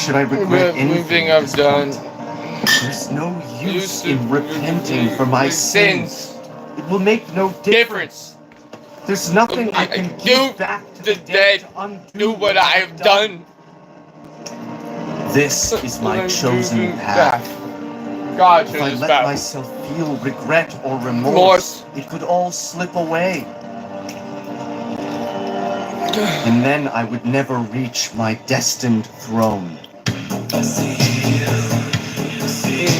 should I regret anything I've done? There's no use in repenting for my sins. It will make no difference. There's nothing I can give back to the dead to undo what I have done. This is my chosen path. God, if I let myself feel regret or remorse, it could all slip away. And then I would never reach my destined throne.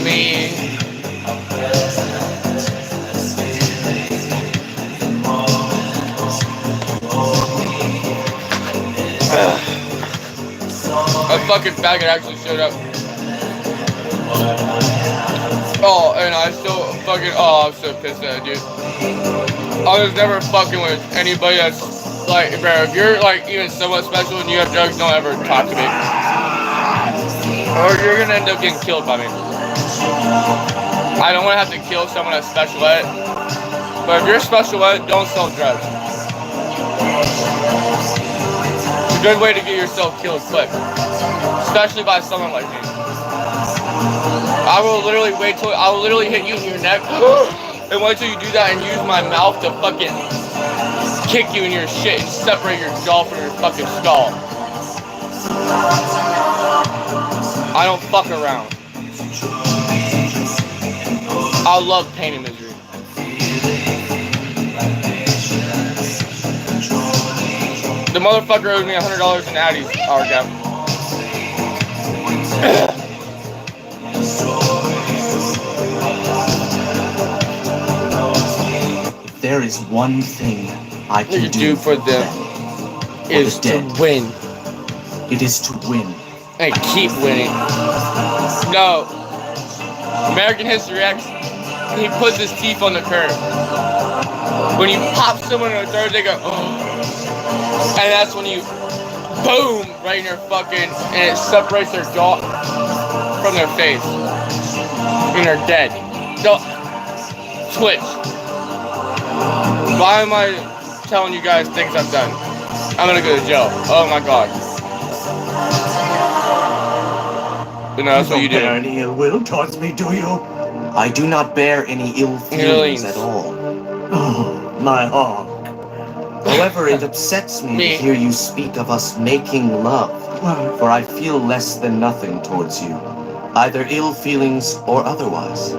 Me. A fucking faggot actually showed up. Oh, and I still fucking, I'm so pissed at it, dude. I was never fucking with anybody that's like, bro, if you're like even somewhat special and you have drugs, don't ever talk to me. Or you're gonna end up getting killed by me. I don't wanna have to kill someone that's special ed. But if you're special ed, don't sell drugs. It's a good way to get yourself killed quick. Especially by someone like me. I will literally hit you in your neck and wait till you do that and use my mouth to fucking kick you in your shit and separate your jaw from your fucking skull. I don't fuck around. I love pain and misery. The motherfucker owes me $100 in Addies. Oh, okay. If there is one thing I can do for them, is to win. It is to win. And keep winning. No. American History X, he puts his teeth on the curb. When you pop someone in the throat, they go, oh. And that's when you, boom, right in their fucking, and it separates their jaw from their face. And they're dead. Don't twitch. Why am I telling you guys things I've done? I'm gonna go to jail. Oh my god. But no, that's what you do. You don't bear any ill will towards me, do you? I do not bear any ill feelings at all. Oh, my heart. However, it upsets me to hear you speak of us making love, for I feel less than nothing towards you, either ill feelings or otherwise.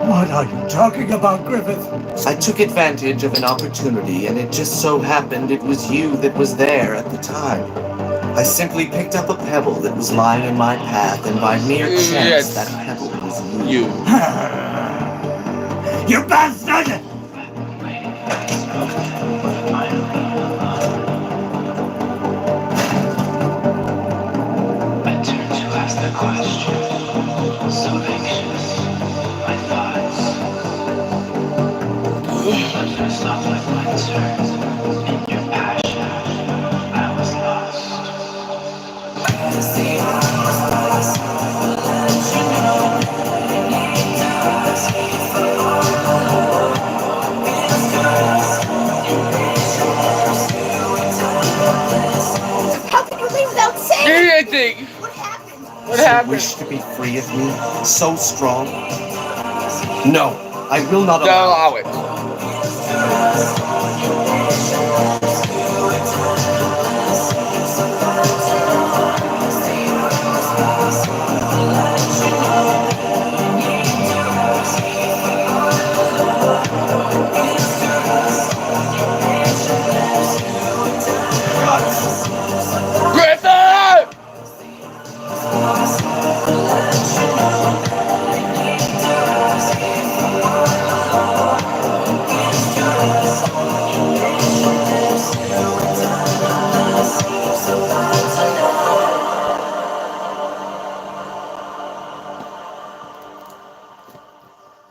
What are you talking about, Griffith? I took advantage of an opportunity, and it just so happened it was you that was there at the time. I simply picked up a pebble that was lying in my path, and by mere chance, that pebble was you. You bastard! I turned to ask the question, so anxious, my thoughts. But first off, I wondered, in your passion, I was lost. How can you leave without saying anything? What happened? What happened? You wish to be free of me, so strong? No, I will not allow it. Griffith!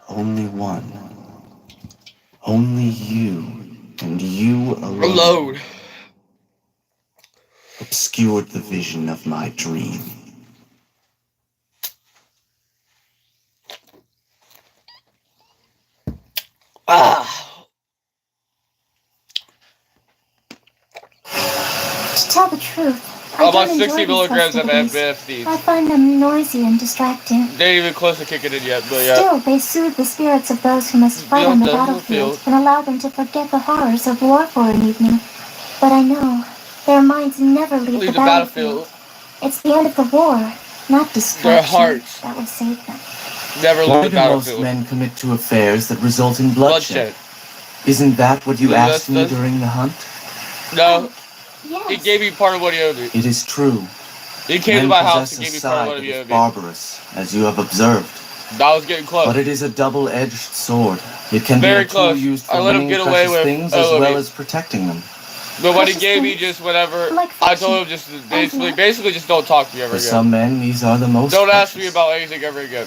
Only one. Only you, and you alone. Obscured the vision of my dream. To tell the truth, About don't 60 enjoy these milligrams of festivities. I FFD. find them noisy and distracting. They ain't even close to kicking it yet, but yeah. Still, they soothe the spirits of those who must fight on the battlefield and allow them to forget the horrors of war for an evening. But I know, their minds never leave the battlefield. It's the end of the war, not destruction, their hearts that will save them. never Why leave the do most battlefield. men commit to affairs that result in bloodshed? Isn't that what you asked me during the hunt? No, Yes. he gave you part of what he owed me. It is true. He came Men to my house possess and a gave me part of side what that he is owed me. barbarous, as you have observed. That was getting close. But it is a double-edged sword. It can Very be a tool close. used for I let him winning get away precious with things all as of well it. as protecting them. But what he Precious gave me, things. just whatever, Like I fiction. told him just basically just don't talk to me ever For again. some men, these are the most Don't ask me precious. about anything ever again.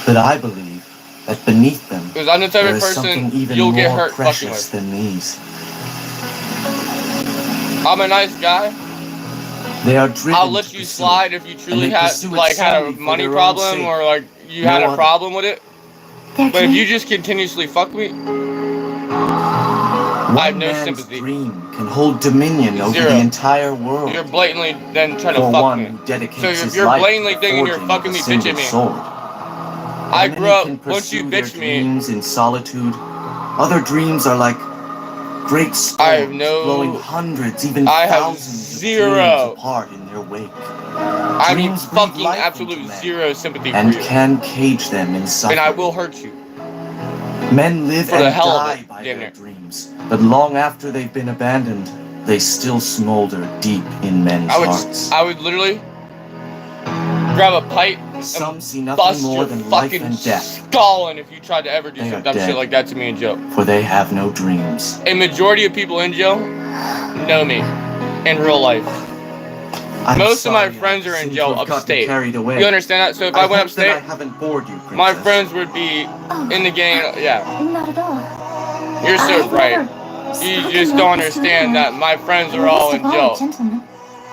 But I believe that beneath them, Because I'm the type there of is person something even you'll get more hurt fucking precious with. than these. I'm a nice guy. They are driven I'll to let you pursue slide it, if you and truly they had pursue it had a solely for money their own problem sake. or like you No had a other. problem with it. Their But if you dream. just continuously fuck me, I have One no man's sympathy. dream can hold dominion over Zero. the entire world. You're blatantly then trying to For fuck one me. who dedicates So if his you're life blatantly to the thinking you're forging of fucking a me, single bitching me. sword. I While grew many up, can once you pursue their bitch me, dreams in solitude, other dreams are like great I have storms blowing no, hundreds, even I have thousands of dreams zero, apart in their wake. I mean Dreams breathe fucking life absolute into men zero sympathy for and you. can cage them in And suffering. I will hurt you. Men live For the and hell of die it, by damn their it. dreams, but long after they've been abandoned, they still smolder deep in men's hearts. I would literally grab a pipe Some see and nothing bust more your than life fucking and death, skull in if you tried to ever do They some are dumb dead. shit like that to me in jail. for they have no dreams. A majority of people in jail know me in real life. I'm Most of my sorry, friends I are in seem to jail have gotten upstate. carried away. You understand that? So if I went hope that I upstate, haven't bored you, Princess. my friends would be Oh, in the gang. Yeah, not at all. you're so I've right. never You spoken just like don't this to understand anyone. that my friends are You're all least in of all a jail gentleman.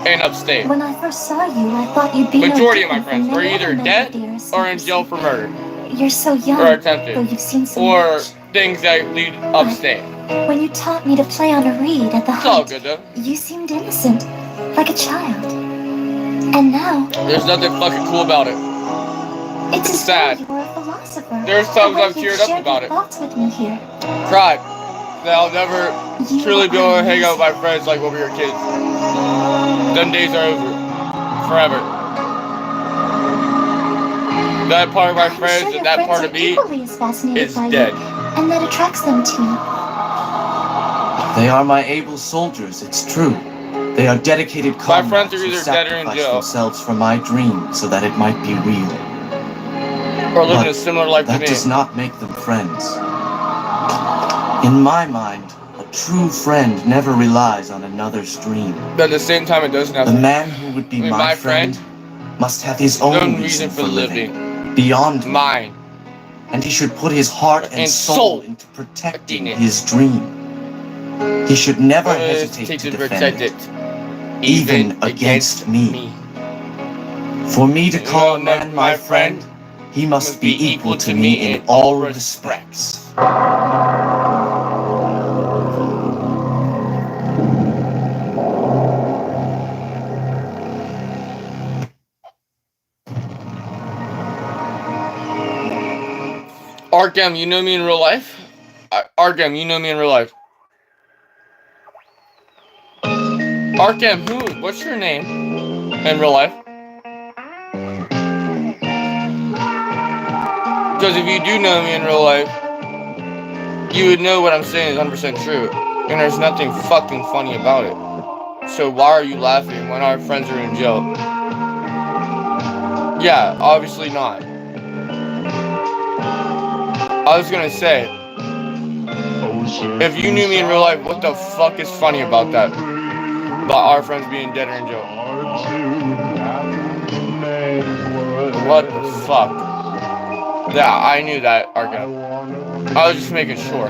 and upstate. When I first saw you, I thought you'd be no Majority of my different friends from are many either other men dead of yours or I've in jail seen. for murder You're so young, or attempted though you've seen so or much. things that lead upstate. When you taught me to play on a reed at the It's all hunt, good though. you seemed innocent, like a child. And now, There's nothing fucking cool about it. it's It's as sad. though you were a philosopher. There's times and I've you've teared up shared about your it. thoughts with me here. Cried. That I'll never You truly be able are to hang out with amazing. my friends like when we were kids. Them days are over. Forever. That part of my I'm friends sure your and that friends part are of me equally as fascinated is by dead. you, and that attracts them to you. They are my able soldiers, it's true. They are dedicated My comrades friends are who either dead or in sacrifice jail. themselves for my dream so that it might be real. Or living But a similar life to that me. does not make them friends. In my mind, a true friend never relies on another's dream. But at the same time, it doesn't have The to. man who would be I mean, my friend must have his own reason for living, beyond me. Mine. And he should put his heart and soul into protecting his dream. He should never hesitate to defend it, even against me. For me to call a man my friend, he must be equal to me in all respects. Arkham, you know me in real life? Arkham, you know me in real life. Arkham, who? What's your name in real life? Because if you do know me in real life, you would know what I'm saying is 100% true. And there's nothing fucking funny about it. So why are you laughing when our friends are in jail? Yeah, obviously not. I was gonna say, if you knew me in real life, what the fuck is funny about that? About our friends being dead or in jail? What the fuck? Yeah, I knew that, Arkham. I was just making sure.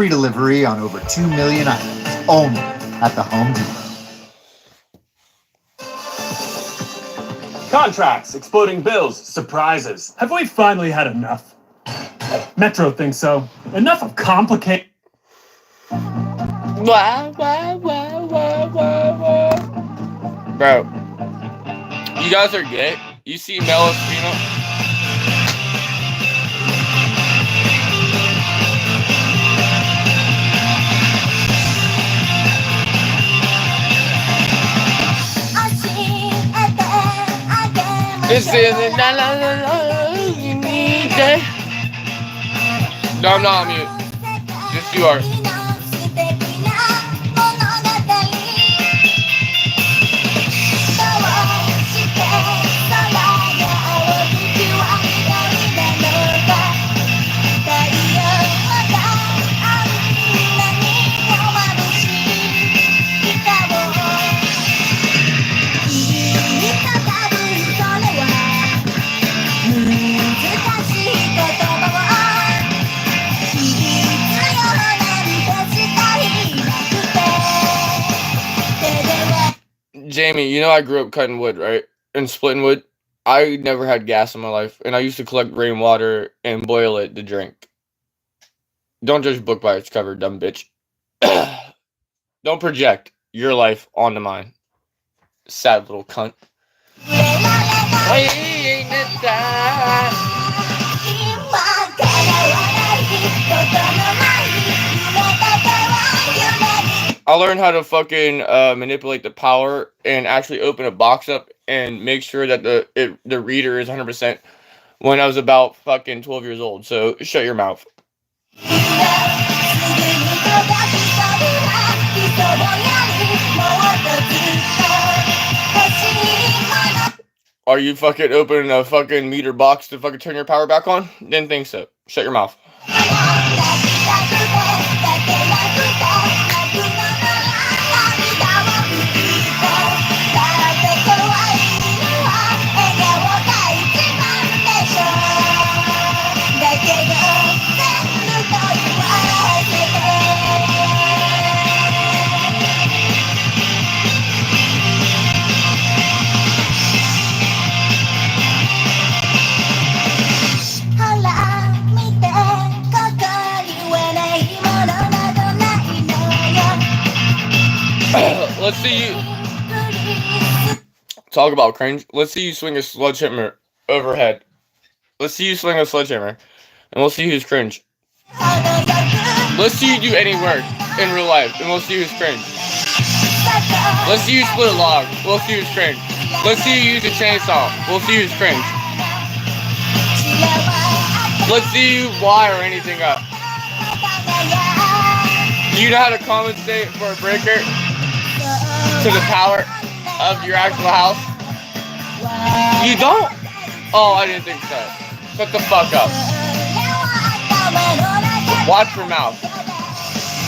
free delivery on over 2 million items, only at the Home Depot. Contracts, exploding bills, surprises. Have we finally had enough? Metro thinks so. Enough of complicated. Bro, you guys are gay. You see Melifino? This is you need it. No, I'm not on mute. Yes, you are. Jamie, you know I grew up cutting wood, right? And splitting wood. I never had gas in my life, and I used to collect rainwater and boil it to drink. Don't judge a book by its cover, dumb bitch. Don't project your life onto mine. Sad little cunt. I learned how to fucking manipulate the power and actually open a box up and make sure that the reader is 100% when I was about fucking 12 years old. So shut your mouth. Are you fucking opening a fucking meter box to fucking turn your power back on? Didn't think so. Shut your mouth. Let's see you talk about cringe. Let's see you swing a sledgehammer overhead. Let's see you swing a sledgehammer, and we'll see who's cringe. Let's see you do any work in real life, and we'll see who's cringe. Let's see you split a log. We'll see who's cringe. Let's see you use a chainsaw. We'll see who's cringe. Let's see you wire anything up. You know how to compensate for a breaker to the power of your actual house? You don't? Oh, I didn't think so. Shut the fuck up. Watch your mouth.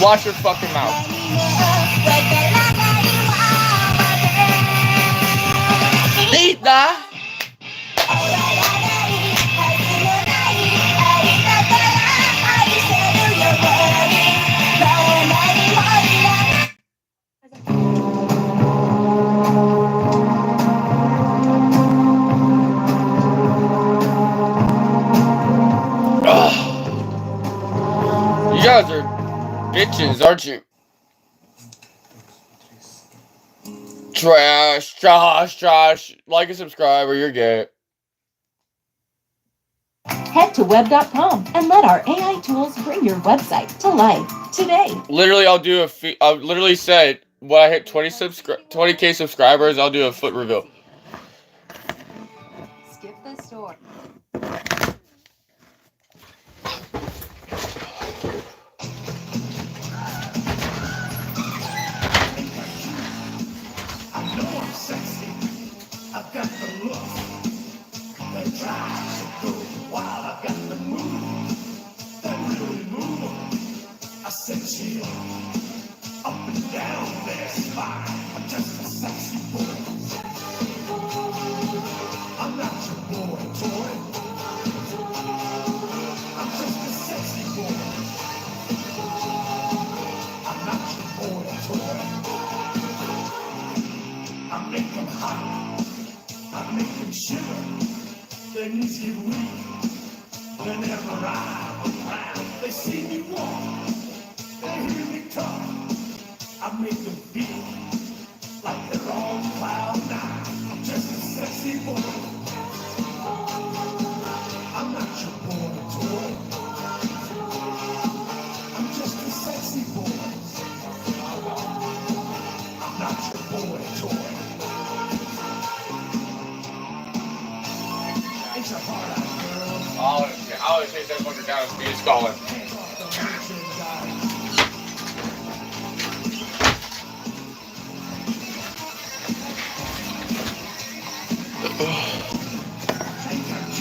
Watch your fucking mouth. Eat that. You guys are bitches, aren't you? Trash, trash, trash. Like and subscribe or you're gay. Head to web.com and let our AI tools bring your website to life today. Literally, I literally said when I hit 20k subscribers, I'll do a foot reveal. Skip the store. I've got the look, the drive to go wild. I've got the move, that really move. I set you up and down there, spine. I'm just a sexy boy. I'm not your boy toy. I'm just a sexy boy. hot. I make them shiver. Their knees get weak. Whenever I'm around, they see me walk. They hear me talk. I make them feel like they're on cloud nine. I'm just a sexy boy. I'm not your boy toy. I'm just a sexy boy. I'm not your boy toy. Ain't your heart out, girl? I always chase that fucker down and speed stalling. Hands off the wheelchair guy.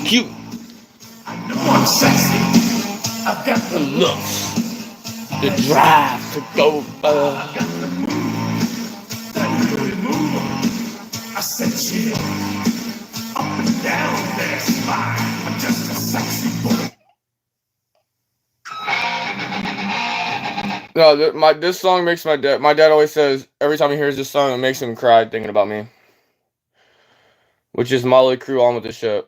Cute. I know I'm sexy. I've got the Looks. The drive to go. I've got the move. That really move. I said chill. Up and down their spine. I'm just a sexy boy. No, this song makes my dad. My dad always says every time he hears this song, it makes him cry thinking about me. Which is Motley Crue on with the shit.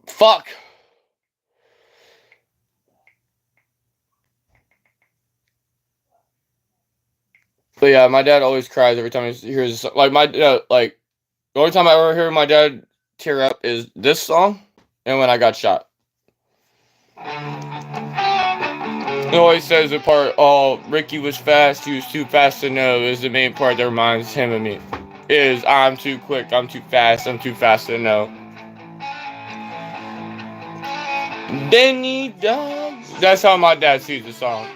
Fuck. But yeah, my dad always cries every time he hears this. Like like the only time I ever hear my dad tear up is this song and when I got shot. He always says the part, oh, Ricky was fast, he was too fast to know, is the main part that reminds him of me. Is I'm too quick, I'm too fast to know. Benny Dog. That's how my dad sees the song.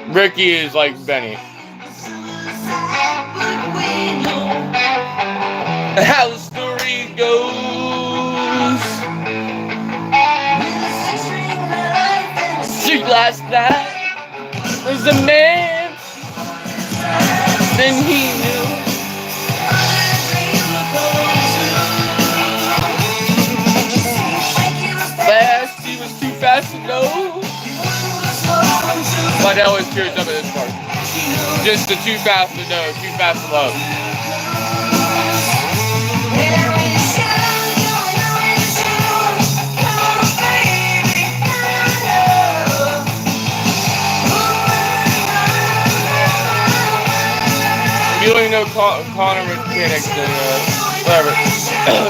Ricky is like Benny. How the story goes. Street last night. There's a man. Then he knew. Fast, he was too fast to know. My dad always tears up at this part. Just the too fast to know, too fast to love. You don't even know quantum mechanics and whatever.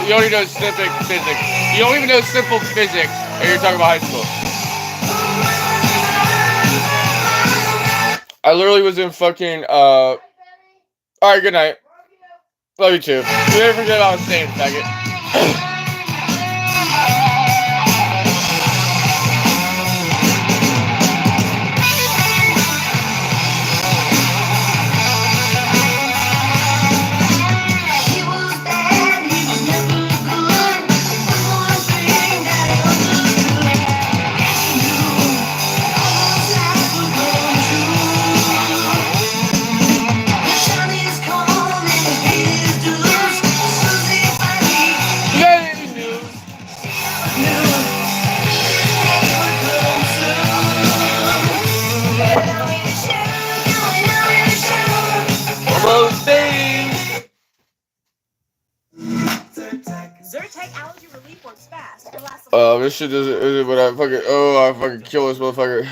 You don't even know simple physics. You don't even know simple physics, and you're talking about high school. I literally was in fucking, alright, good night. Love you too. You never forget what I was saying, faggot. This shit isn't what I fucking kill this motherfucker.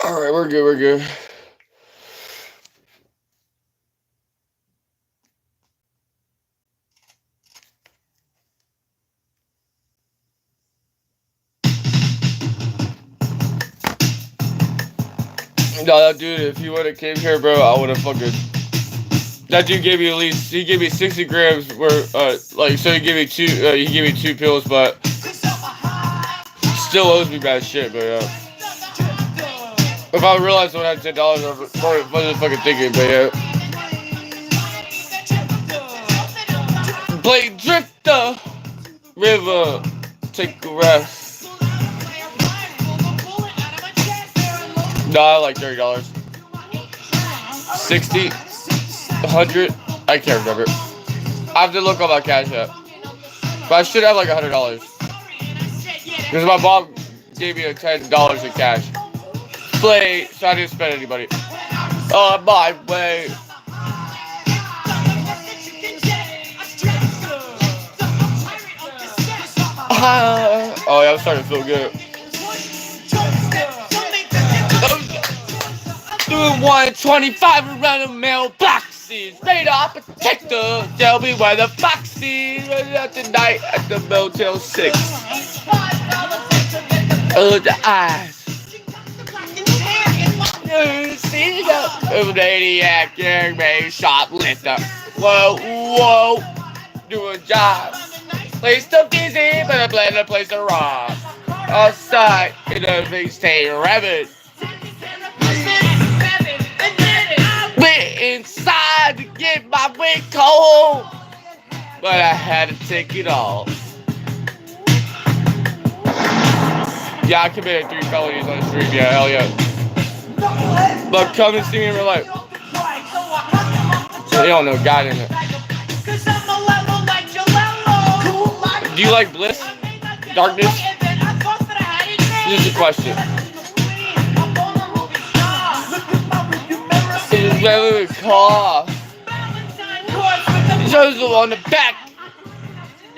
Alright, we're good. No, that dude, if he would have came here, bro, I would have fucking... That dude gave me at least... He gave me 60 grams worth, so he gave me two pills, but... Still owes me bad shit, but, If I realized when I had $10, I wasn't fucking thinking, but yeah. Play Drifter River. Take a rest. No, I like $30. 60, 100. I can't remember. I have to look on my Cash App. But I should have like $100. Because my mom gave me $10 in cash. Play, so I didn't spend anybody. On my way. Oh yeah, I'm starting to feel good. Doing 125 around the mailboxes. Radar protector. Tell me where the fox is. Tonight at the Motel 6. Oh, the eyes. See the maniac, gang, shoplifter. Whoa, whoa. Do a job. Place too busy, but I plan to place a rob. Outside, in a big state rabbit. Went inside to get my wig cold, but I had to take it off. Yeah, I committed 3 felonies on the street. Yeah, hell yeah. But come and see me in real life. They don't know God in it. Do you like bliss? Darkness? This is a question. It's very cough. It shows the on the back.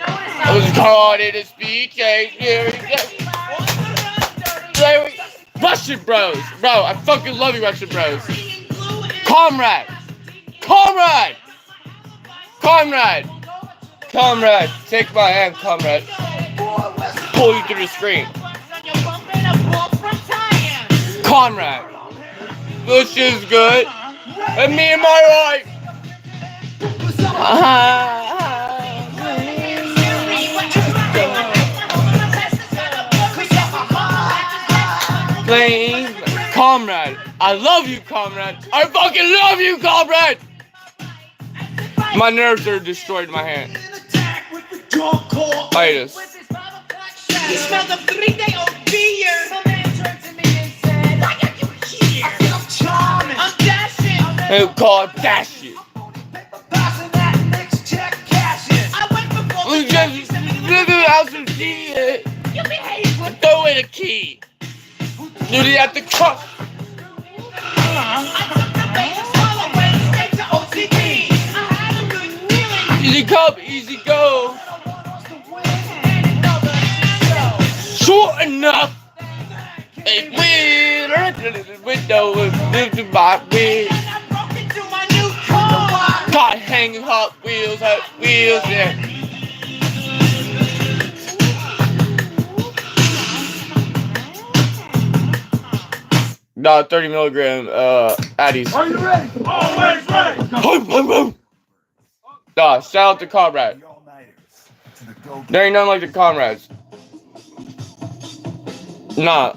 I was caught in a speed change. Russian bros. Bro, I fucking love you, Russian bros. Comrade. Comrade. Comrade. Comrade. Take my hand, comrade. Pull you through the screen. Comrade. This is good. And me and my wife. Playing. Comrade. I love you, comrade. I fucking love you, comrade. My nerves are destroyed in my hand. Itis. You smelled a 3-day-old beer. Some man turned to me and said, why are you here? I think I'm charming. I'm dashing. It's called dashing. Passing that next check cashing. I went before We just live in the house of Jesus. you behave with Throw away the key. Do they have to cut? I took the bait swallow away straight to OTP. I had a good feeling. Easy come, easy go. Sure enough, a window was lived in my wheel. Caught hanging Hot Wheels, yeah. Nah, 30 milligram, Addies. Are you ready? Always ready. Nah, shout out to Comrade. There ain't nothing like the Comrades. Nah.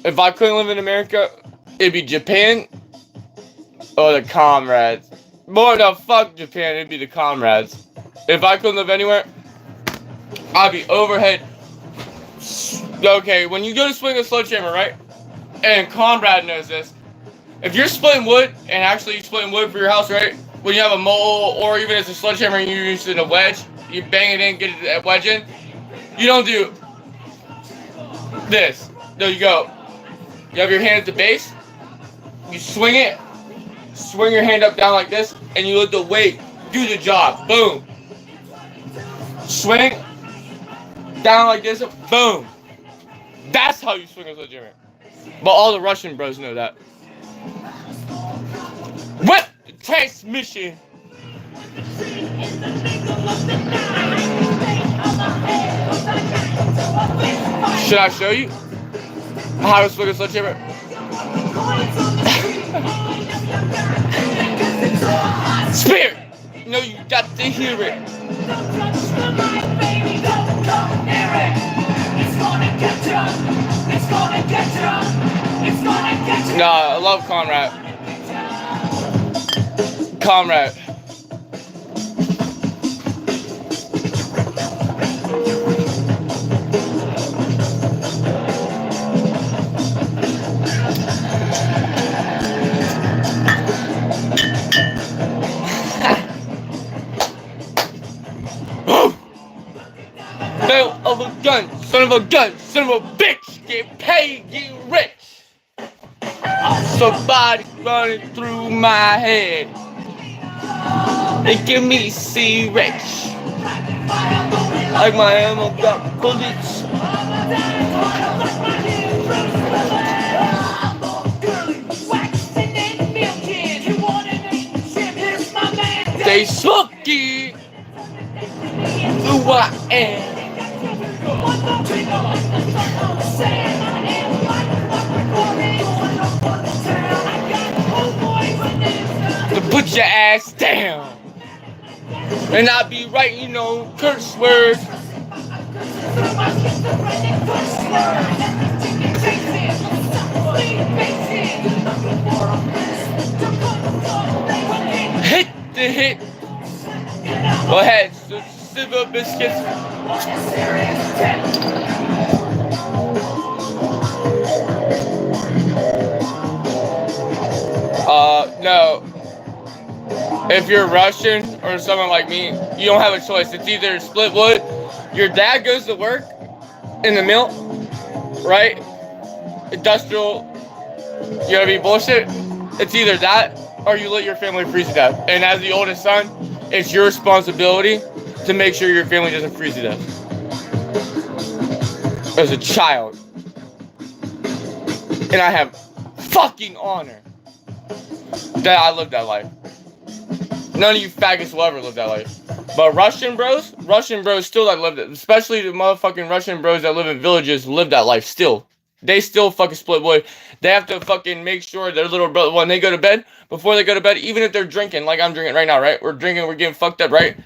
If I couldn't live in America, it'd be Japan or the Comrades. More the fuck Japan, it'd be the Comrades. If I couldn't live anywhere, I'd be overhead. Okay, when you go to swing a sledgehammer, right? And Comrade knows this. If you're splitting wood, and actually you're splitting wood for your house, right? When you have a mole, or even as a sledgehammer and you're using a wedge, you bang it in, get that wedge in. You don't do this. No, you go. You have your hand at the base. You swing it. Swing your hand up down like this, and you let the weight do the job. Boom. Swing down like this. Boom. That's how you swing a sledgehammer. But all the Russian bros know that. Whip the transmission. Should I show you how to swing a sledgehammer? Spirit! No, you got to hear it. It's gonna get you. It's gonna get you. It's gonna Nah, I love Conrad. Conrad. Son of a gun, son of a gun, son of a bitch, get paid, get rich. Somebody running through my head, making me see rich. Like my ammo got bullets. They smoky who I am. To put your ass down and I be writing curse words. Hit the hit. Go ahead, silver biscuits. No. If you're Russian or someone like me, you don't have a choice. It's either split wood, your dad goes to work in the mill, right? Industrial, you gotta be bullshit. It's either that or you let your family freeze to death. And as the oldest son, it's your responsibility to make sure your family doesn't freeze to death. As a child. And I have fucking honor that I lived that life. None of you faggots will ever live that life. But Russian bros still that live it. Especially the motherfucking Russian bros that live in villages live that life still. They still fucking split wood. They have to fucking make sure their little brother, when they go to bed, before they go to bed, even if they're drinking, like I'm drinking right now, right? We're drinking, we're getting fucked up, right?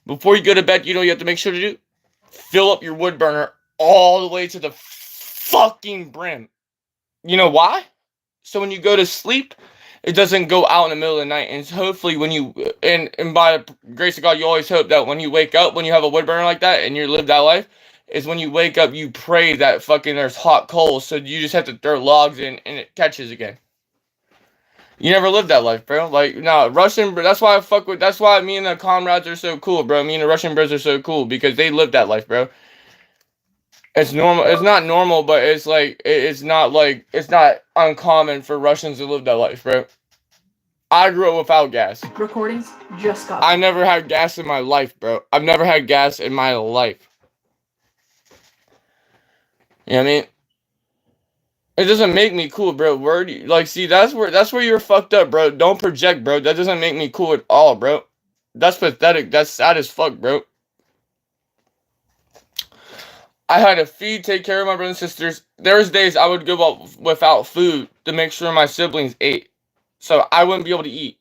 Before you go to bed, you know what you have to make sure to do? Fill up your wood burner all the way to the fucking brim. You know why? So when you go to sleep, it doesn't go out in the middle of the night. And hopefully when you, and by the grace of God, you always hope that when you wake up, when you have a wood burner like that and you live that life, is when you wake up, you pray that fucking there's hot coals. So you just have to throw logs in and it catches again. You never lived that life, bro. Like, no, Russian, that's why that's why me and the comrades are so cool, bro. Me and the Russian bros are so cool because they live that life, bro. It's normal. It's not normal, but it's like, it's not uncommon for Russians to live that life, bro. I grew up without gas. Recordings just got. I never had gas in my life, bro. I've never had gas in my life. You know what I mean? It doesn't make me cool, bro. Like, see, that's where you're fucked up, bro. Don't project, bro. That doesn't make me cool at all, bro. That's pathetic. That's sad as fuck, bro. I had to feed, take care of my brothers and sisters. There was days I would go out without food to make sure my siblings ate. So I wouldn't be able to eat.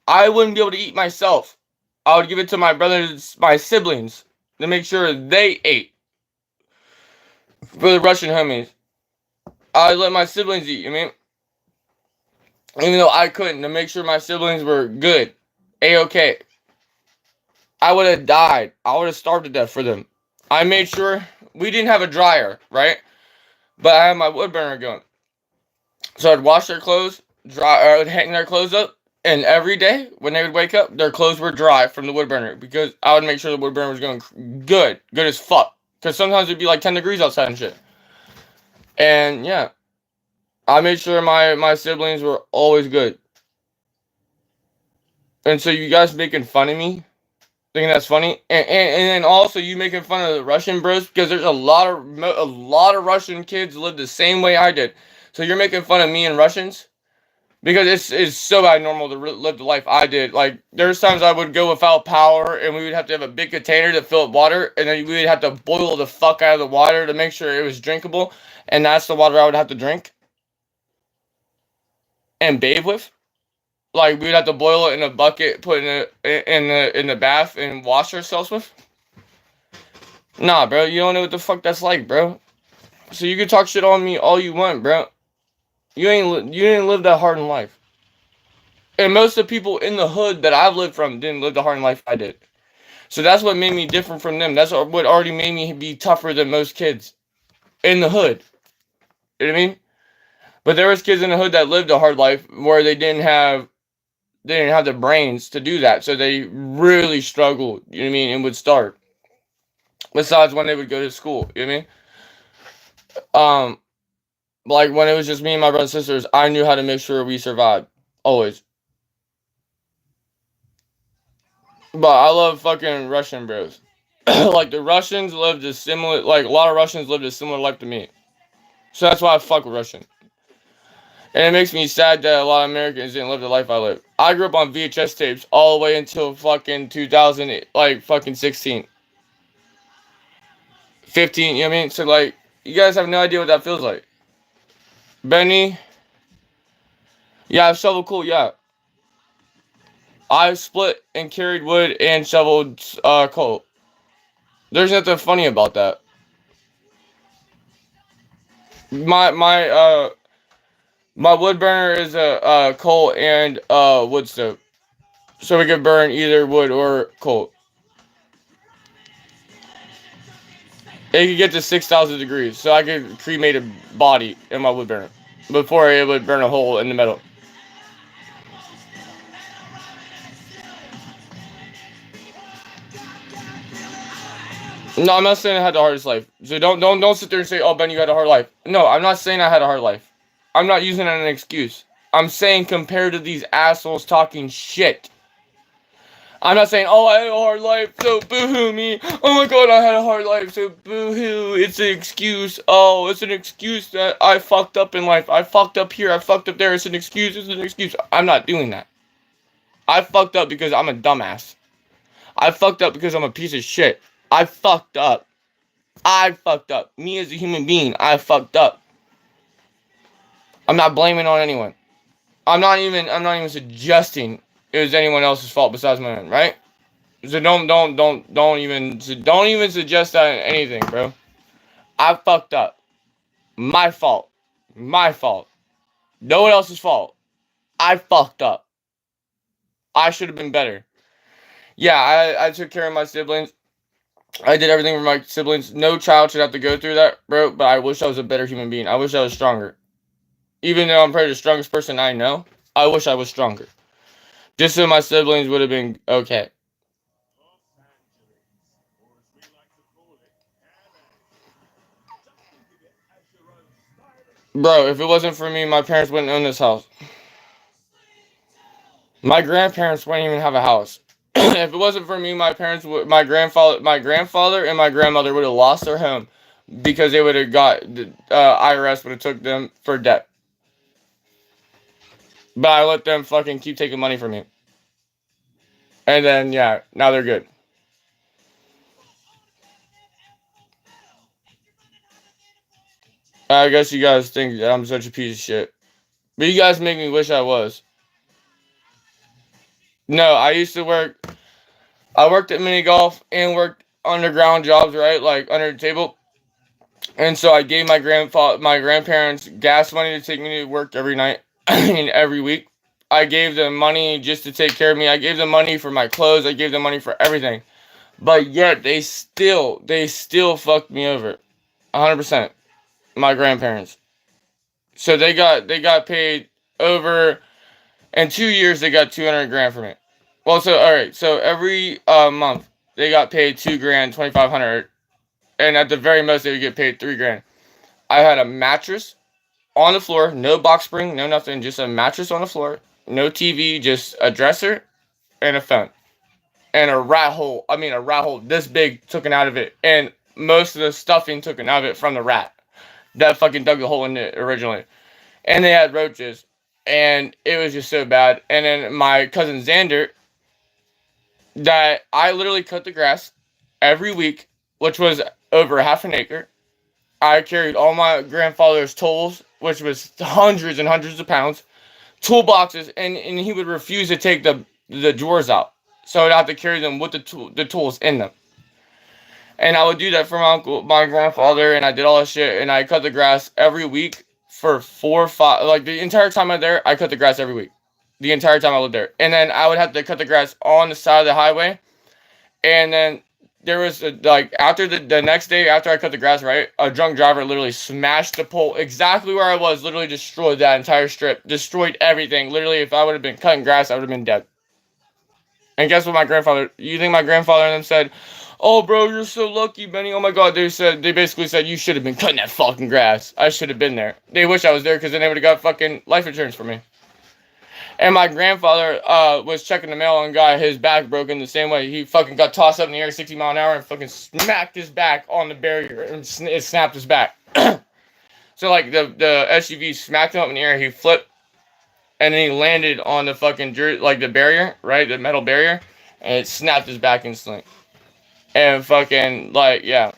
I wouldn't be able to eat myself. I would give it to my brothers, my siblings, to make sure they ate. For the Russian homies. I let my siblings eat, you mean? Even though I couldn't, to make sure my siblings were good. A-okay. I would have died. I would have starved to death for them. I made sure we didn't have a dryer, right? But I had my wood burner going. So I'd wash their clothes, I would hang their clothes up, and every day when they would wake up, their clothes were dry from the wood burner because I would make sure the wood burner was going good as fuck. Because sometimes it'd be like 10 degrees outside and shit. And yeah, I made sure my siblings were always good. And so you guys making fun of me, thinking that's funny, and then also you making fun of the Russian bros because there's a lot of Russian kids live the same way I did. So you're making fun of me and Russians because it's so abnormal to live the life I did. Like there's times I would go without power and we would have to have a big container to fill up water, and then we would have to boil the fuck out of the water to make sure it was drinkable, and that's the water I would have to drink and bathe with. Like we'd have to boil it in a bucket, put it in the bath, and wash ourselves with. Nah, bro, you don't know what the fuck that's like, bro. So you can talk shit on me all you want, bro. You didn't live that hard in life. And most of the people in the hood that I've lived from didn't live the hard in life I did. So that's what made me different from them. That's what already made me be tougher than most kids in the hood. You know what I mean? But there was kids in the hood that lived a hard life where they didn't have the brains to do that. So they really struggled, you know what I mean, and would starve. Besides when they would go to school, you know what I mean? Like when it was just me and my brothers and sisters, I knew how to make sure we survived. Always. But I love fucking Russian bros. Like the Russians lived a similar, like a lot of Russians lived a similar life to me. So that's why I fuck with Russian. And it makes me sad that a lot of Americans didn't live the life I lived. I grew up on VHS tapes all the way until fucking 2000, like fucking 16. 15, you know what I mean? So like, you guys have no idea what that feels like. Benny? Yeah, I've shoveled coal, yeah. I split and carried wood and shoveled coal. There's nothing funny about that. My wood burner is a coal and wood stove. So we can burn either wood or coal. It could get to 6,000 degrees, so I could cremate a body in my wood burner before it would burn a hole in the metal. No, I'm not saying I had the hardest life. So don't sit there and say, "Oh, Ben, you had a hard life." No, I'm not saying I had a hard life. I'm not using it as an excuse. I'm saying compared to these assholes talking shit. I'm not saying, "Oh, I had a hard life, so boo-hoo me. Oh my god, I had a hard life, so boo-hoo." It's an excuse. Oh, it's an excuse that I fucked up in life. I fucked up here, I fucked up there. It's an excuse, it's an excuse. I'm not doing that. I fucked up because I'm a dumbass. I fucked up because I'm a piece of shit. I fucked up. I fucked up. Me as a human being, I fucked up. I'm not blaming on anyone. I'm not even suggesting it was anyone else's fault besides my own, right? So don't even suggest that in anything, bro. I fucked up. My fault. My fault. No one else's fault. I fucked up. I should have been better. Yeah, I took care of my siblings. I did everything for my siblings. No child should have to go through that, bro. But I wish I was a better human being. I wish I was stronger. Even though I'm probably the strongest person I know, I wish I was stronger. Just so my siblings would have been okay. Bro, if it wasn't for me, my parents wouldn't own this house. My grandparents wouldn't even have a house. If it wasn't for me, my grandfather and my grandmother would have lost their home because they would have got IRS would have took them for debt. But I let them fucking keep taking money from me. And then yeah, now they're good. I guess you guys think that I'm such a piece of shit. But you guys make me wish I was. No, I used to work. I worked at mini golf and worked underground jobs, right? Like under the table. And so I gave my grandparents gas money to take me to work every night and every week. I gave them money just to take care of me. I gave them money for my clothes. I gave them money for everything. But yet they still fucked me over. 100%. My grandparents. So they got paid over, in 2 years they got 200 grand from it. Well, so all right, so every month they got paid 2 grand, 2,500, and at the very most they would get paid 3 grand. I had a mattress on the floor, no box spring, no nothing, just a mattress on the floor, no TV, just a dresser and a phone, and a rat hole. I mean, a rat hole this big taken out of it, and most of the stuffing taken out of it from the rat that fucking dug the hole in it originally. And they had roaches, and it was just so bad. And then my cousin Xander, that I literally cut the grass every week, which was over half an acre. I carried all my grandfather's tools, which was hundreds and hundreds of pounds, toolboxes, and he would refuse to take the drawers out. So I'd have to carry them with the tools in them. And I would do that for my grandfather, and I did all that shit, and I cut the grass every week for 4 or 5, like the entire time I'm there, I cut the grass every week. The entire time I lived there. And then I would have to cut the grass on the side of the highway. And then there was, like, after the next day, after I cut the grass, right, a drunk driver literally smashed the pole exactly where I was, literally destroyed that entire strip, destroyed everything. Literally, if I would have been cutting grass, I would have been dead. And guess what you think my grandfather and them said, oh, bro, you're so lucky, Benny. Oh, my God. They basically said, you should have been cutting that fucking grass. I should have been there. They wish I was there because then they would have got fucking life insurance for me. And my grandfather was checking the mail and got his back broken the same way. He fucking got tossed up in the air 60 miles an hour and fucking smacked his back on the barrier and it snapped his back. So, like, the SUV smacked him up in the air. He flipped. And then he landed on the fucking, like, the barrier, right? The metal barrier. And it snapped his back instantly. And fucking, like, yeah.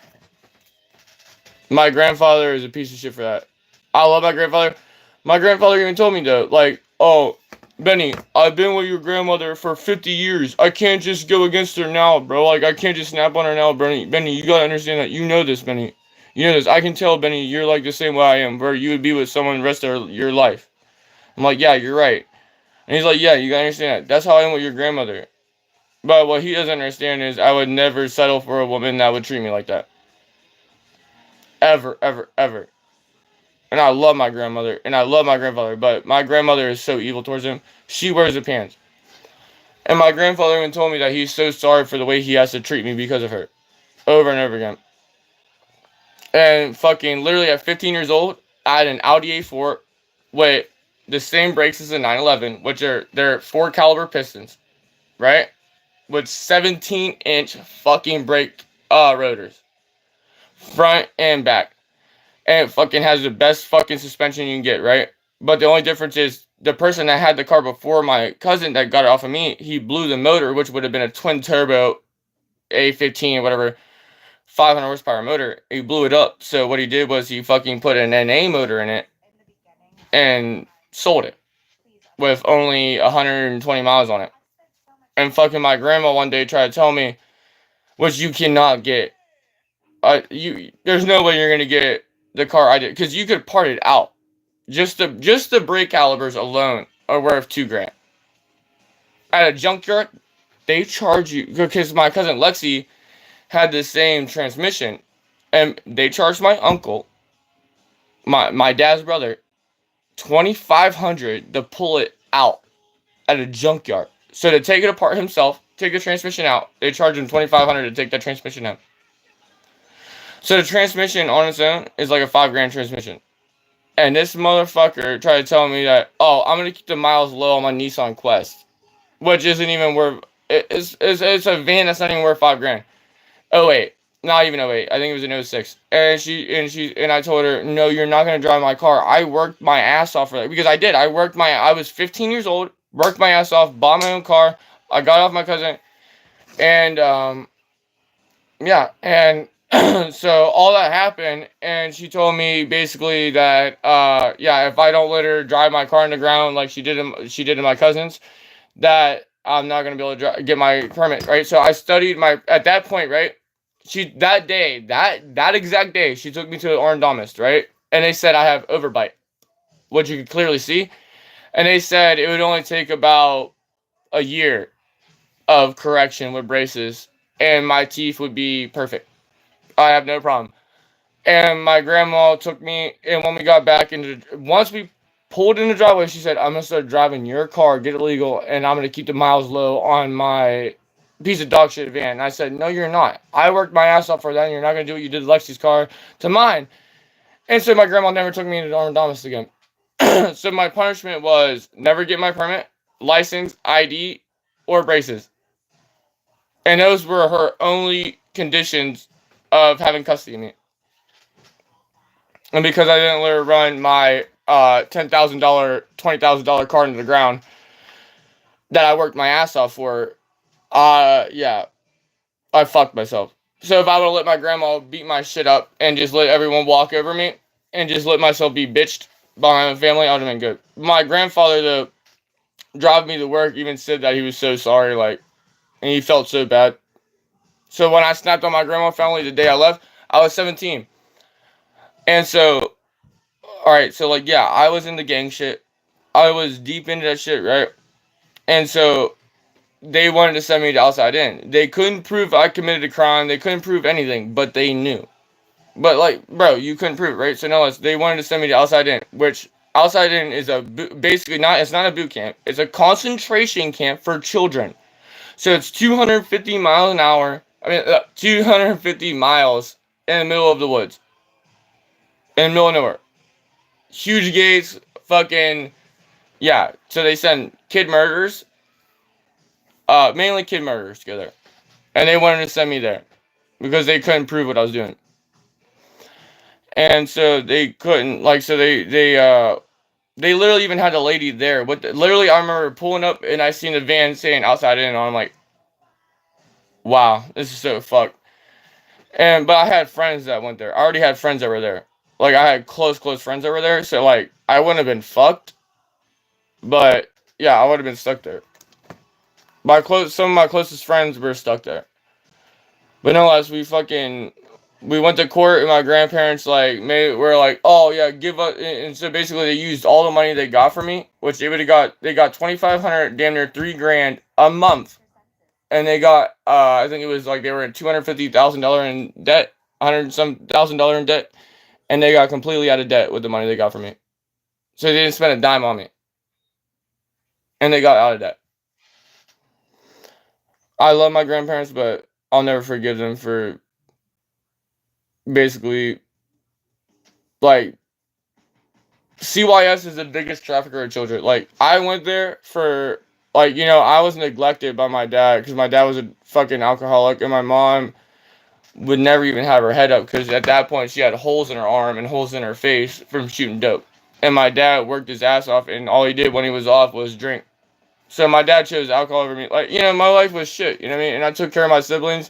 My grandfather is a piece of shit for that. I love my grandfather. My grandfather even told me, though, like, oh, Benny, I've been with your grandmother for 50 years. I can't just go against her now, bro. Like, I can't just snap on her now, Benny. Benny, you gotta understand that. You know this, Benny. You know this. I can tell, Benny, you're, like, the same way I am, where you would be with someone the rest of your life. I'm like, yeah, you're right. And he's like, yeah, you gotta understand that. That's how I am with your grandmother. But what he doesn't understand is I would never settle for a woman that would treat me like that. Ever, ever, ever. And I love my grandmother, and I love my grandfather, but my grandmother is so evil towards him. She wears the pants. And my grandfather even told me that he's so sorry for the way he has to treat me because of her. Over and over again. And fucking literally at 15 years old, I had an Audi A4 with the same brakes as a 911, which they're 4 caliber pistons, right? With 17-inch fucking brake rotors, front and back, and it fucking has the best fucking suspension you can get, right? But the only difference is the person that had the car before my cousin that got it off of me, he blew the motor, which would have been a twin turbo A15 or whatever, 500 horsepower motor. He blew it up. So what he did was he fucking put an NA motor in it and sold it with only 120 miles on it. And fucking my grandma one day tried to tell me, which you cannot get. There's no way you're gonna get the car I did, because you could part it out. Just the brake calibers alone are worth $2,000. At a junkyard, they charge you, because my cousin Lexi had the same transmission, and they charged my uncle, my dad's brother, $2,500 to pull it out at a junkyard. So to take it apart himself, take the transmission out, they charge him $2,500 to take that transmission out. So the transmission on its own is like a $5,000 transmission. And this motherfucker tried to tell me that, oh, I'm gonna keep the miles low on my Nissan Quest, which isn't even worth. It's a van that's not even worth $5,000. Oh wait, not even 08. I think it was an 06. And I told her, no, you're not gonna drive my car. I worked my ass off for that, because I did. I was 15 years old, worked my ass off, bought my own car. I got off my cousin, and yeah, and so all that happened, and she told me basically that yeah, if I don't let her drive my car in the ground like she did in my cousin's, that I'm not gonna be able to get my permit, right? So I studied at that point, right? That exact day, she took me to an orthodontist, right? And they said I have overbite, which you can clearly see. And they said it would only take about a year of correction with braces, and my teeth would be perfect. I have no problem. And my grandma took me, and when we got back once we pulled in the driveway, she said, I'm going to start driving your car, get it legal, and I'm going to keep the miles low on my piece of dog shit van. And I said, no, you're not. I worked my ass off for that, and you're not going to do what you did to Lexi's car to mine. And so my grandma never took me into the orthodontist again. So my punishment was never get my permit, license, ID, or braces. And those were her only conditions of having custody of me. And because I didn't let her run my $10,000, $20,000 car into the ground that I worked my ass off for, yeah, I fucked myself. So if I would have let my grandma beat my shit up and just let everyone walk over me and just let myself be bitched by my own family, I would have been good. My grandfather, though, drove me to work, even said that he was so sorry, like, and he felt so bad. So when I snapped on my grandma family the day I left, I was 17. And so Alright, so, like, yeah, I was into gang shit. I was deep into that shit, right? And so, they wanted to send me to outside in. They couldn't prove I committed a crime. They couldn't prove anything, but they knew. But, like, bro, you couldn't prove it, right? So, no, they wanted to send me to outside in, which outside in is basically it's not a boot camp. It's a concentration camp for children. So, it's 250 miles an hour. 250 miles in the middle of the woods. In the middle of nowhere. Huge gates, fucking, yeah. So, they send kid murderers. Mainly kid murderers to go there. And they wanted to send me there. Because they couldn't prove what I was doing. And so they couldn't, like, so they literally even had a lady there. Literally, I remember pulling up and I seen the van saying outside in, and I'm like, wow, this is so fucked. But I had friends that went there. I already had friends that were there. Like, I had close friends that were there, so, like, I wouldn't have been fucked. But, yeah, I would have been stuck there. Some of my closest friends were stuck there. But no, we went to court, and my grandparents, like, were like, oh, yeah, give up. And so basically they used all the money they got from me, which they got $2,500, damn near $3,000 a month. And they got, I think it was like they were in $250,000 in debt, $100,000 in debt. And they got completely out of debt with the money they got from me. So they didn't spend a dime on me. And they got out of debt. I love my grandparents, but I'll never forgive them for basically, like, CYS is the biggest trafficker of children. Like, I went there for, like, I was neglected by my dad because my dad was a fucking alcoholic, and my mom would never even have her head up because at that point she had holes in her arm and holes in her face from shooting dope. And my dad worked his ass off, and all he did when he was off was drink. So my dad chose alcohol over me. Like, my life was shit, you know what I mean? And I took care of my siblings.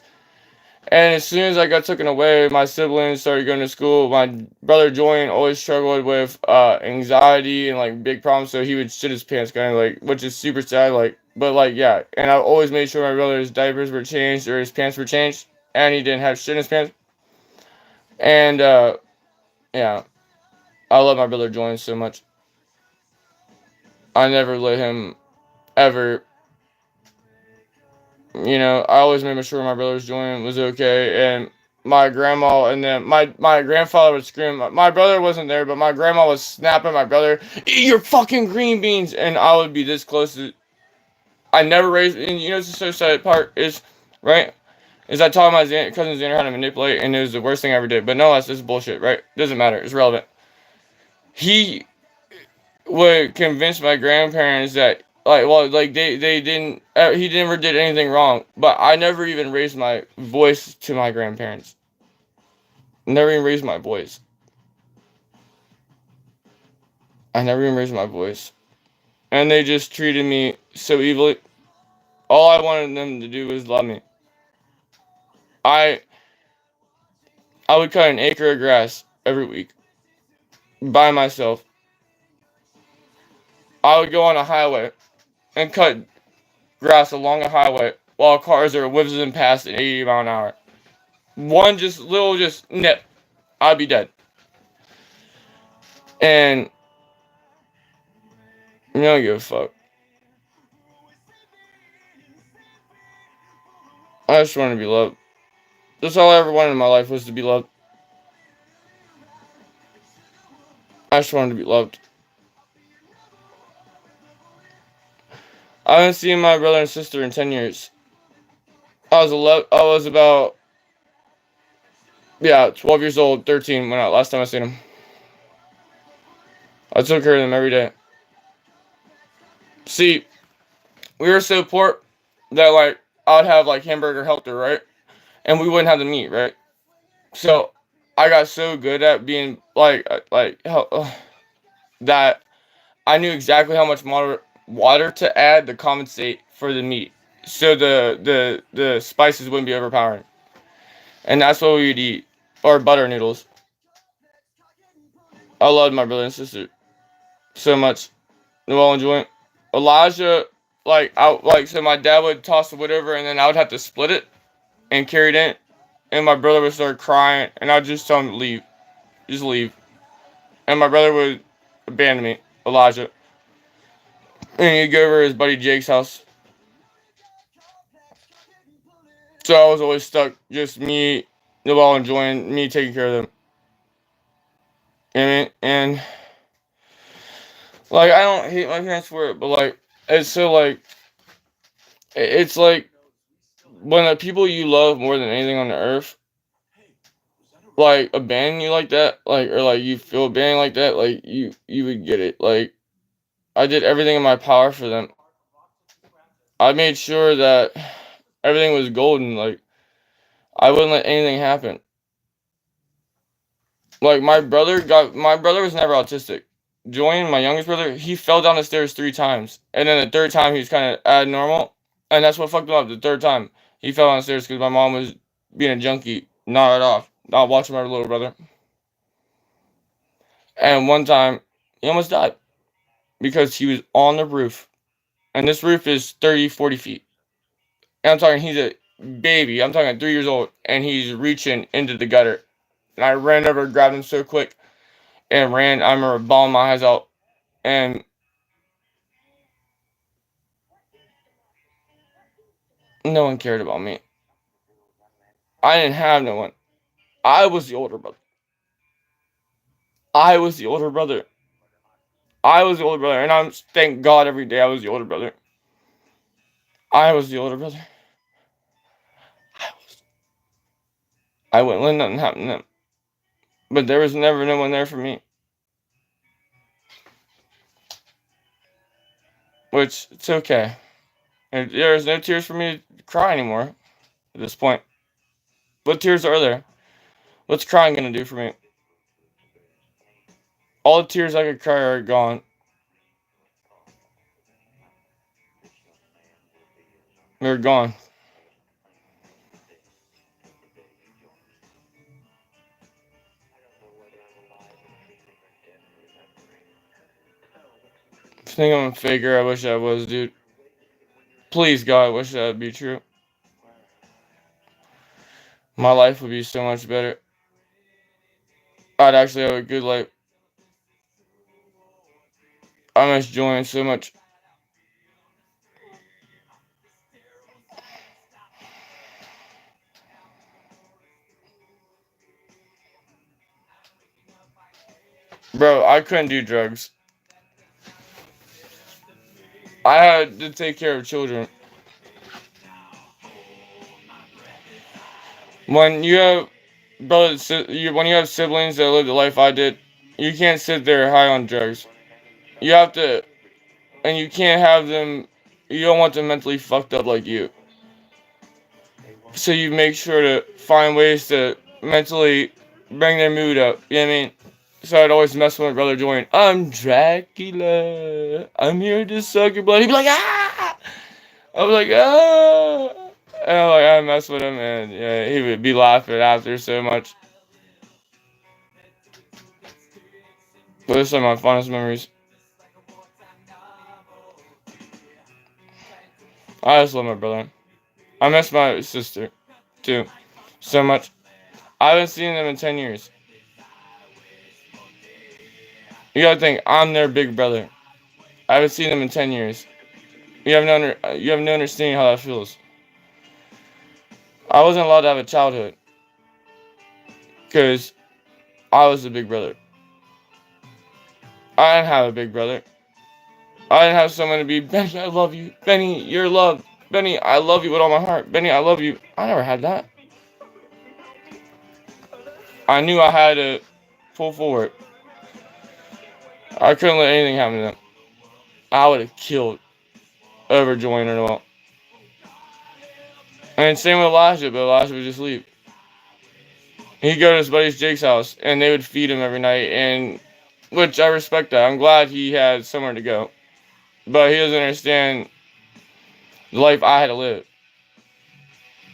And as soon as I got taken away, my siblings started going to school. My brother Julian always struggled with anxiety and, like, big problems, so he would shit his pants, kind of, like, which is super sad, like, but, like, yeah. And I always made sure my brother's diapers were changed or his pants were changed, and he didn't have shit in his pants. And, yeah, I love my brother Julian so much. I never let him ever, I always made sure my brother's Julian was okay, and my grandma, and then my grandfather would scream. My brother wasn't there, but my grandma was snapping my brother, eat your fucking green beans, and I would be this close to, I never raised, and the so sad part is, right, is I taught my cousin Xander how to manipulate, and it was the worst thing I ever did, but no, that's just bullshit, right? Doesn't matter, it's relevant. He would convince my grandparents that, they didn't, he never did anything wrong, but I never even raised my voice to my grandparents. Never even raised my voice. I never even raised my voice. And they just treated me so evilly. All I wanted them to do was love me. I would cut an acre of grass every week. By myself. I would go on a highway and cut grass along a highway while cars are whizzing past at 80 miles an hour. One little nip, I'd be dead. And I don't give a fuck. I just wanted to be loved. That's all I ever wanted in my life, was to be loved. I just wanted to be loved. I haven't seen my brother and sister in 10 years. I was about 12 years old, 13 last time I seen them. I took care of them every day. See, we were so poor that, like, I would have, like, hamburger helper, right? And we wouldn't have the meat, right? So I got so good at being that I knew exactly how much water to add to compensate for the meat, so the spices wouldn't be overpowering. And that's what we would eat, or butter noodles. I loved my brother and sister so much. Noel and Julian. Elijah, so my dad would toss the wood over, and then I would have to split it and carry it in, and my brother would start crying, and I'd just tell him to leave. Just leave. and my brother would abandon me, Elijah, and he'd go over to his buddy Jake's house. So I was always stuck, just me, Noel, enjoying me taking care of them. You know what I mean? And like, I don't hate my parents for it, but like, it's so like, it's like when the people you love more than anything on the earth, like abandon you like that, like, or like you feel abandoned like that, like you would get it. Like, I did everything in my power for them. I made sure that everything was golden. Like, I wouldn't let anything happen. Like, my brother was never autistic. Julian, my youngest brother, he fell down the stairs 3 times. And then the third time, he was kind of abnormal. And that's what fucked him up. The third time, he fell down the stairs because my mom was being a junkie, not off, not watching my little brother. And one time, he almost died because he was on the roof. And this roof is 30, 40 feet. And I'm talking, he's a baby. I'm talking 3 years old. And he's reaching into the gutter. And I ran over, grabbed him so quick, and ran. I remember bawling my eyes out. And no one cared about me. I didn't have no one. I was the older brother. I was the older brother. I was the older brother. And I'm thank God every day I was the older brother. I was the older brother. I wouldn't let nothing happen to them. But there was never no one there for me. Which, it's okay. And there's no tears for me to cry anymore at this point. What tears are there? What's crying gonna do for me? All the tears I could cry are gone. They're gone. I think I'm a faker. I wish I was, dude. Please, God, I wish that would be true. My life would be so much better. I'd actually have a good life. I miss Julian so much. Bro, I couldn't do drugs. I had to take care of children. When you have brothers, when you have siblings that live the life I did, you can't sit there high on drugs. You have to, and you can't have them. You don't want them mentally fucked up like you. So you make sure to find ways to mentally bring their mood up. You know what I mean? So I'd always mess with my brother Julian. I'm Dracula. I'm here to suck your blood. He'd be like, ah! I was like, ah! And I'd mess with him, and yeah, he would be laughing after so much. But those are my fondest memories. I just love my brother. I miss my sister, too, so much. I haven't seen them in 10 years. You gotta think, I'm their big brother. I haven't seen them in 10 years. You have no understanding how that feels. I wasn't allowed to have a childhood. Because I was the big brother. I didn't have a big brother. I didn't have someone to be, Benny, I love you. Benny, you're loved. Benny, I love you with all my heart. Benny, I love you. I never had that. I knew I had to pull forward. I couldn't let anything happen to them. I would have killed over Julian or Noel. And same with Elijah, but Elijah would just leave. He'd go to his buddy's Jake's house, and they would feed him every night, and which I respect that. I'm glad he had somewhere to go. But he doesn't understand the life I had to live.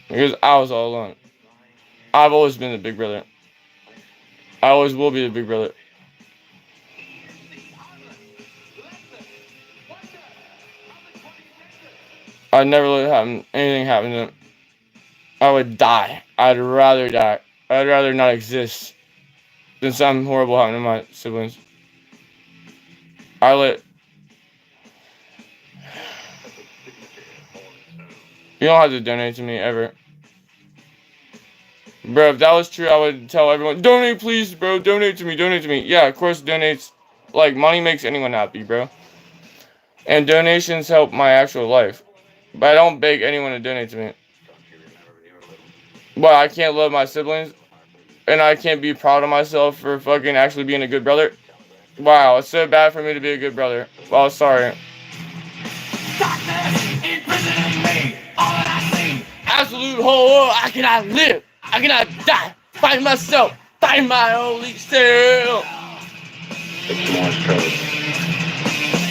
Because I was all alone. I've always been the big brother. I always will be the big brother. I'd never let anything happen to them. I would die. I'd rather die. I'd rather not exist than something horrible happen to my siblings. I let. You don't have to donate to me ever. Bro, if that was true, I would tell everyone, donate please, bro, donate to me, donate to me. Yeah, of course donates, like, money makes anyone happy, bro. And donations help my actual life. But I don't beg anyone to donate to me. But I can't love my siblings, and I can't be proud of myself for fucking actually being a good brother. Wow, it's so bad for me to be a good brother. Well, sorry. Absolute horror, I cannot live. I cannot die. Find myself. Find my only self.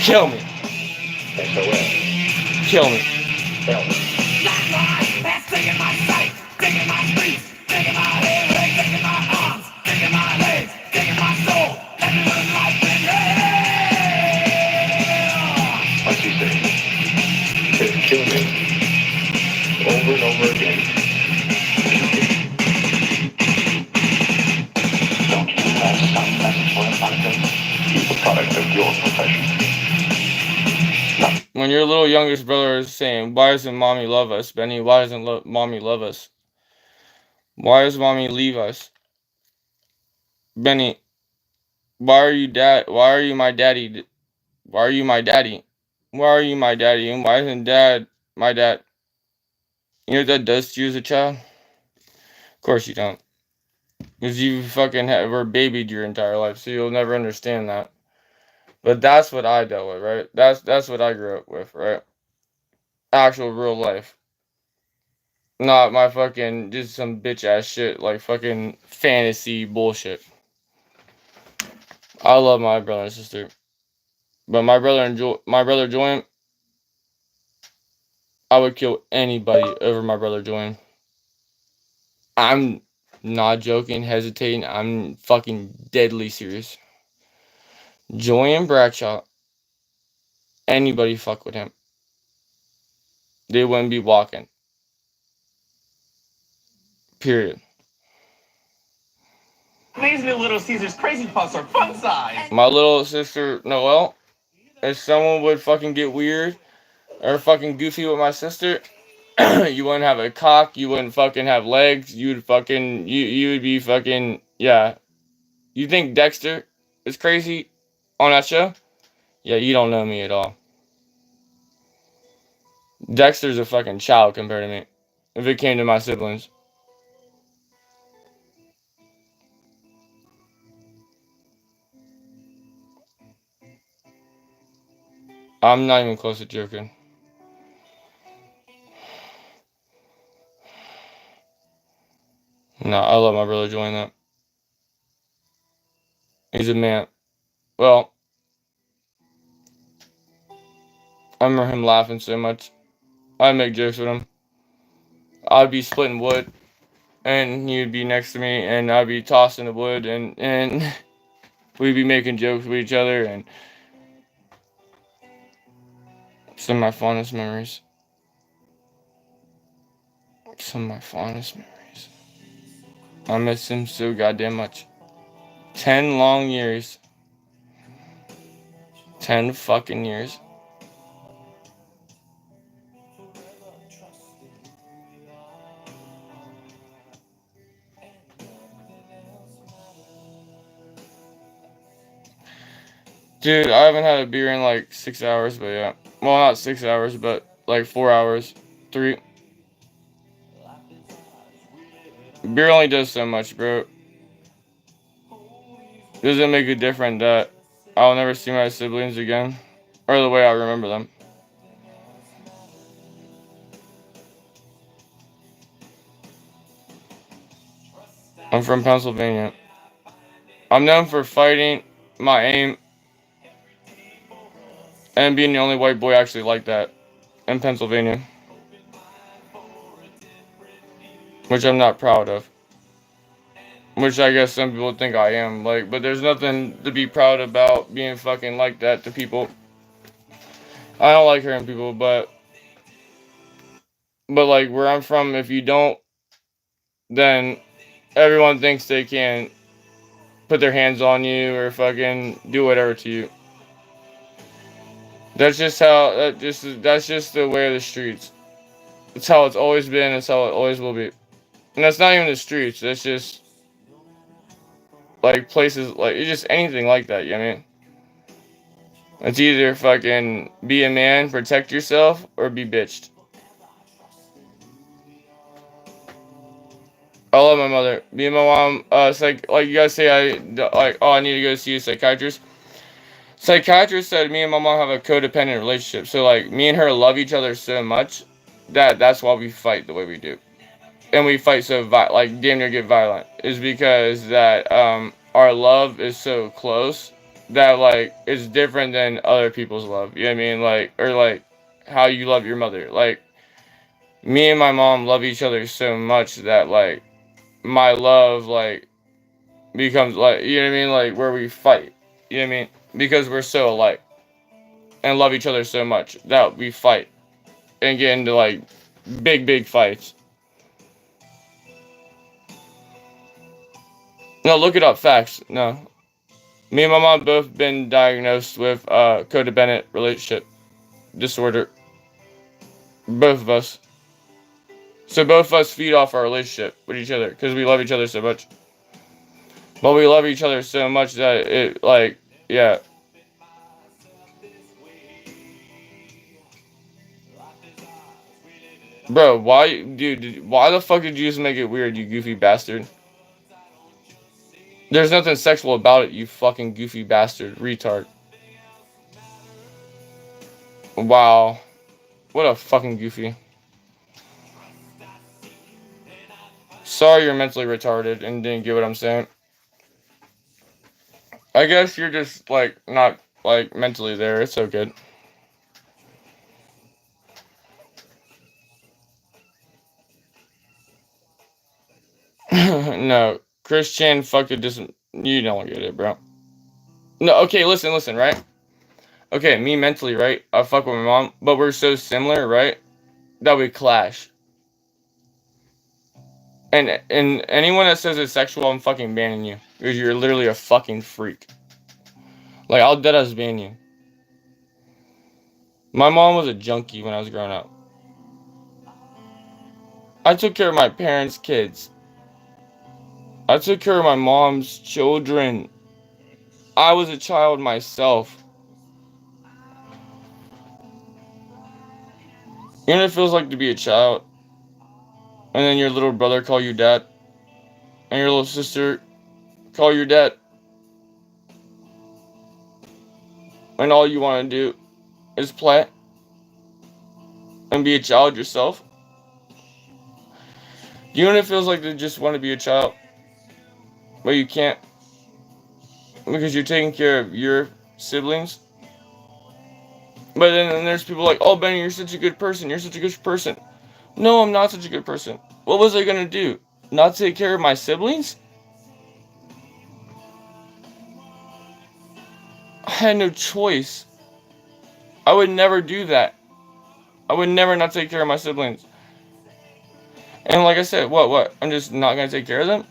Kill me. Kill me. What's he say? Just kill me. Over and over again. Don't you have some message for him, Monica? He's the product of your profession. When your little youngest brother is saying, why doesn't mommy love us? Benny, why doesn't mommy love us? Why does mommy leave us? Benny, why are you my daddy? Why are you my daddy? Why are you my daddy? And why isn't dad my dad? You know what that does to you as a child? Of course you don't. Because you fucking were babied your entire life, so you'll never understand that. But that's what I dealt with, right? That's what I grew up with, right? Actual real life. Not my fucking, just some bitch ass shit, like fucking fantasy bullshit. I love my brother and sister. But my brother Julian, I would kill anybody over my brother Julian. I'm not joking, hesitating. I'm fucking deadly serious. Julian Bradshaw, anybody fuck with him, they wouldn't be walking. Period. These new Little Caesars Crazy Puffs are fun size. My little sister Noelle, if someone would fucking get weird or fucking goofy with my sister, you wouldn't have a cock, you wouldn't fucking have legs, you would be fucking, yeah. You think Dexter is crazy on that show? Yeah, you don't know me at all. Dexter's a fucking child compared to me, if it came to my siblings. I'm not even close to joking. No, I love my brother Julian that. He's a man. Well, I remember him laughing so much. I'd make jokes with him. I'd be splitting wood, and he'd be next to me, and I'd be tossing the wood, and we'd be making jokes with each other, and some of my fondest memories. Some of my fondest memories. I miss him so goddamn much. 10 long years. 10 fucking years. Dude, I haven't had a beer in like 6 hours, but yeah. Well, not 6 hours, but like 4 hours. 3. Beer only does so much, bro. Doesn't make a difference that I'll never see my siblings again, or the way I remember them. I'm from Pennsylvania. I'm known for fighting, my aim, and being the only white boy actually like that in Pennsylvania. Which I'm not proud of. Which I guess some people think I am, like, but there's nothing to be proud about being fucking like that to people. I don't like hurting people, but like where I'm from, if you don't, then everyone thinks they can put their hands on you or fucking do whatever to you. That's just how. That's just the way of the streets. It's how it's always been. It's how it always will be. And that's not even the streets. That's just like places, like it's just anything like that. You know what I mean? It's either fucking be a man, protect yourself, or be bitched. I love my mother. Me and my mom, like you guys say, I need to go see a psychiatrist. Psychiatrist said me and my mom have a codependent relationship. So like me and her love each other so much that's why we fight the way we do, and we fight so like damn near get violent. Is because that our love is so close that like it's different than other people's love. You know what I mean? Like or like how you love your mother. Like me and my mom love each other so much that like my love like becomes like, you know what I mean, like where we fight, you know what I mean, because we're so alike and love each other so much that we fight and get into like big fights. No, look it up, facts. No, me and my mom both been diagnosed with codependent relationship disorder, both of us. So both of us feed off our relationship with each other because we love each other so much. But we love each other so much that it, like, yeah. Bro, why, dude, why the fuck did you just make it weird, you goofy bastard? There's nothing sexual about it, you fucking goofy bastard, retard. Wow. What a fucking goofy. Sorry you're mentally retarded and didn't get what I'm saying. I guess you're just, like, not, like, mentally there. It's so good. No. Christian fucking doesn't... You don't get it, bro. No, okay, listen, right? Okay, me mentally, right? I fuck with my mom, but we're so similar, right? That we clash. And anyone that says it's sexual, I'm fucking banning you. Because you're literally a fucking freak. Like, I'll deadass ban you. My mom was a junkie when I was growing up. I took care of my parents' kids. I took care of my mom's children. I was a child myself. You know what it feels like to be a child? And then your little brother call you dad. And your little sister call your dad. And all you want to do is play. And be a child yourself. You know what it feels like to just want to be a child? But you can't. Because you're taking care of your siblings. But then there's people like, oh, Benny, you're such a good person. You're such a good person. No, I'm not such a good person. What was I going to do? Not take care of my siblings? I had no choice. I would never do that. I would never not take care of my siblings. And like I said, what? I'm just not going to take care of them?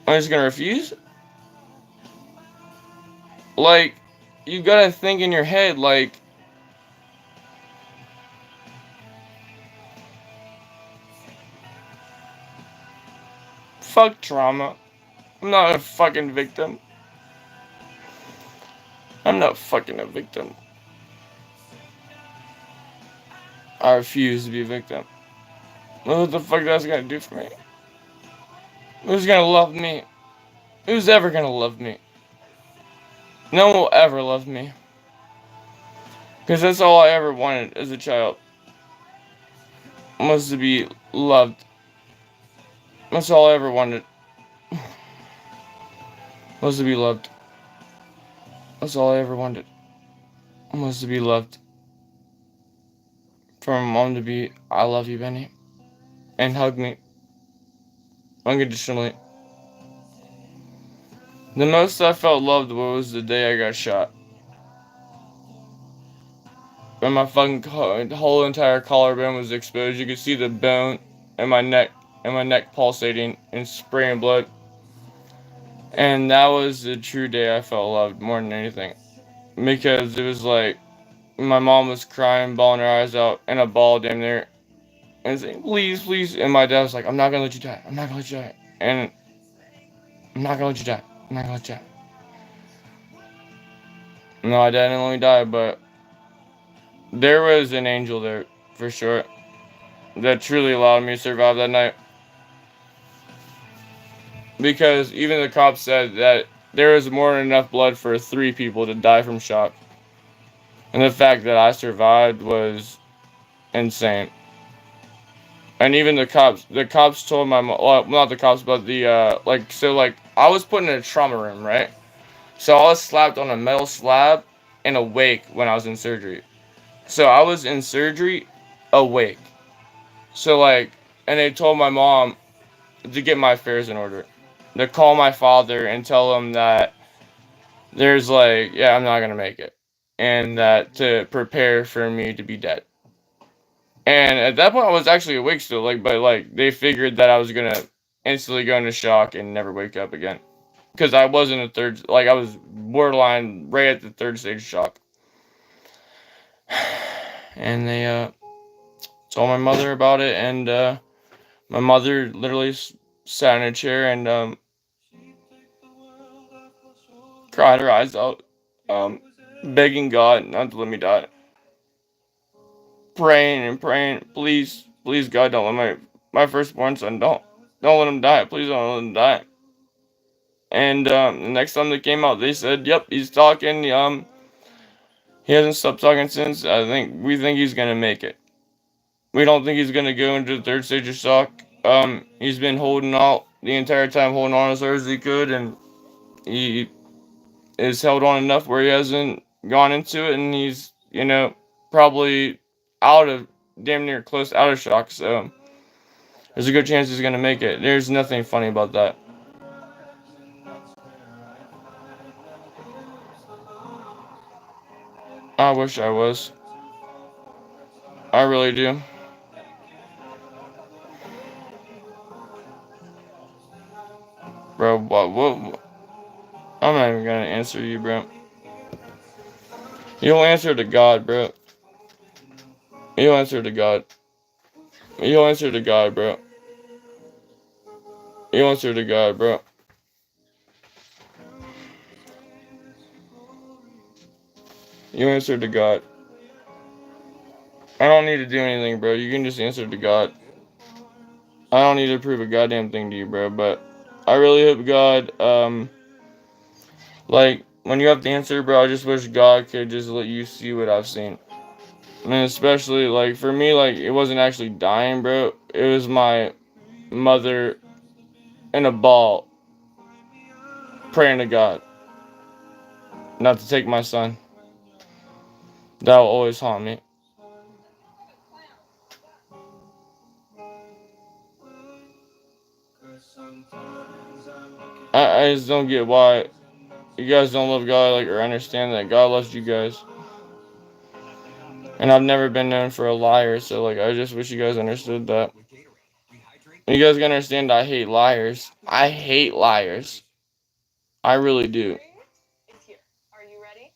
I'm just going to refuse? Like, you got to think in your head, like, fuck trauma. I'm not a fucking victim. I'm not fucking a victim. I refuse to be a victim. What the fuck that's gonna do for me? Who's gonna love me? Who's ever gonna love me? No one will ever love me. Because that's all I ever wanted as a child. Was to be loved. That's all I ever wanted. Was to be loved. That's all I ever wanted. Was to be loved. For my mom to be, I love you, Benny. And hug me. Unconditionally. The most I felt loved was the day I got shot. When my fucking whole entire collarbone was exposed, you could see the bone in my neck pulsating and spraying blood. And that was the true day I felt loved more than anything. because it was like my mom was crying, bawling her eyes out, and a ball damn near, and saying, please, please. And my dad was like, I'm not gonna let you die. I'm not gonna let you die. And I'm not gonna let you die. I'm not gonna let you die. No, my dad didn't let me die, but there was an angel there, for sure, that truly allowed me to survive that night. Because even the cops said that there was more than enough blood for 3 people to die from shock. And the fact that I survived was insane. And even the cops told my mom, well, not the cops, but the, I was put in a trauma room, right? So I was slapped on a metal slab and awake when I was in surgery. So I was in surgery awake. So, and they told my mom to get my affairs in order. To call my father and tell him that there's, I'm not gonna make it. And that to prepare for me to be dead. And at that point, I was actually awake still, but they figured that I was gonna instantly go into shock and never wake up again. Because I was in I was borderline right at the 3rd stage of shock. And they told my mother about it, and my mother literally sat in a chair and cried her eyes out, begging God not to let me die. Praying and praying, please, please God, don't let my firstborn son, don't let him die, please don't let him die. And the next time they came out, they said, yep, he's talking, he hasn't stopped talking since. We think he's gonna make it. We don't think he's gonna go into the 3rd stage of shock. He's been holding out the entire time, holding on as hard as he could, and he is held on enough where he hasn't gone into it, and he's, probably damn near close out of shock, so there's a good chance he's gonna make it. There's nothing funny about that. I wish I was. I really do. Bro, what? I'm not even gonna answer you, bro. You'll answer to God, bro. You'll answer to God. You'll answer to God, bro. You'll answer to God, bro. You answer to God. I don't need to do anything, bro. You can just answer to God. I don't need to prove a goddamn thing to you, bro. But I really hope God, when you have to answer, bro, I just wish God could just let you see what I've seen. I mean, especially, for me, it wasn't actually dying, bro. It was my mother in a ball praying to God not to take my son. That will always haunt me. I just don't get why you guys don't love God, or understand that God loves you guys. And I've never been known for a liar, so, I just wish you guys understood that. You guys can understand I hate liars. I hate liars. I really do. Are you ready?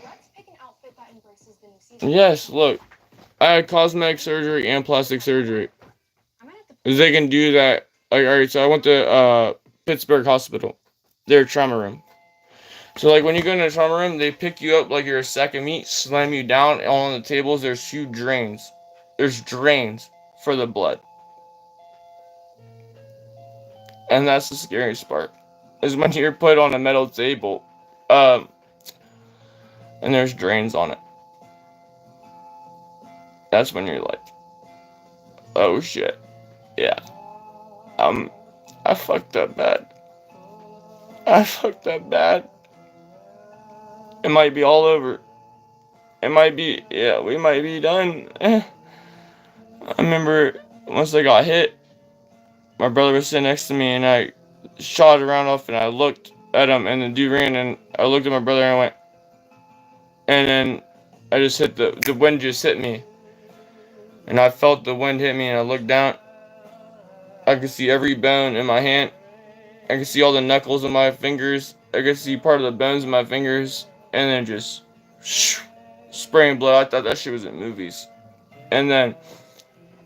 Let's pick an outfit that embraces the new season. Yes, look. I had cosmetic surgery and plastic surgery. They can do that. Alright, so I went to Pittsburgh Hospital. Their trauma room. So, when you go into the trauma room, they pick you up like you're a sack of meat, slam you down, and on the tables there's huge drains. There's drains for the blood. And that's the scariest part. Is when you're put on a metal table, and there's drains on it. That's when you're like, oh shit. Yeah. I fucked up bad. I fucked up bad. It might be all over. It might be, we might be done. I remember once I got hit, my brother was sitting next to me, and I shot around off, and I looked at him, and the dude ran, and I looked at my brother, and I went, and then I just hit the wind just hit me, and I felt the wind hit me, and I looked down. I could see every bone in my hand. I could see all the knuckles in my fingers, I could see part of the bones in my fingers, and then just spraying blood. I thought that shit was in movies. And then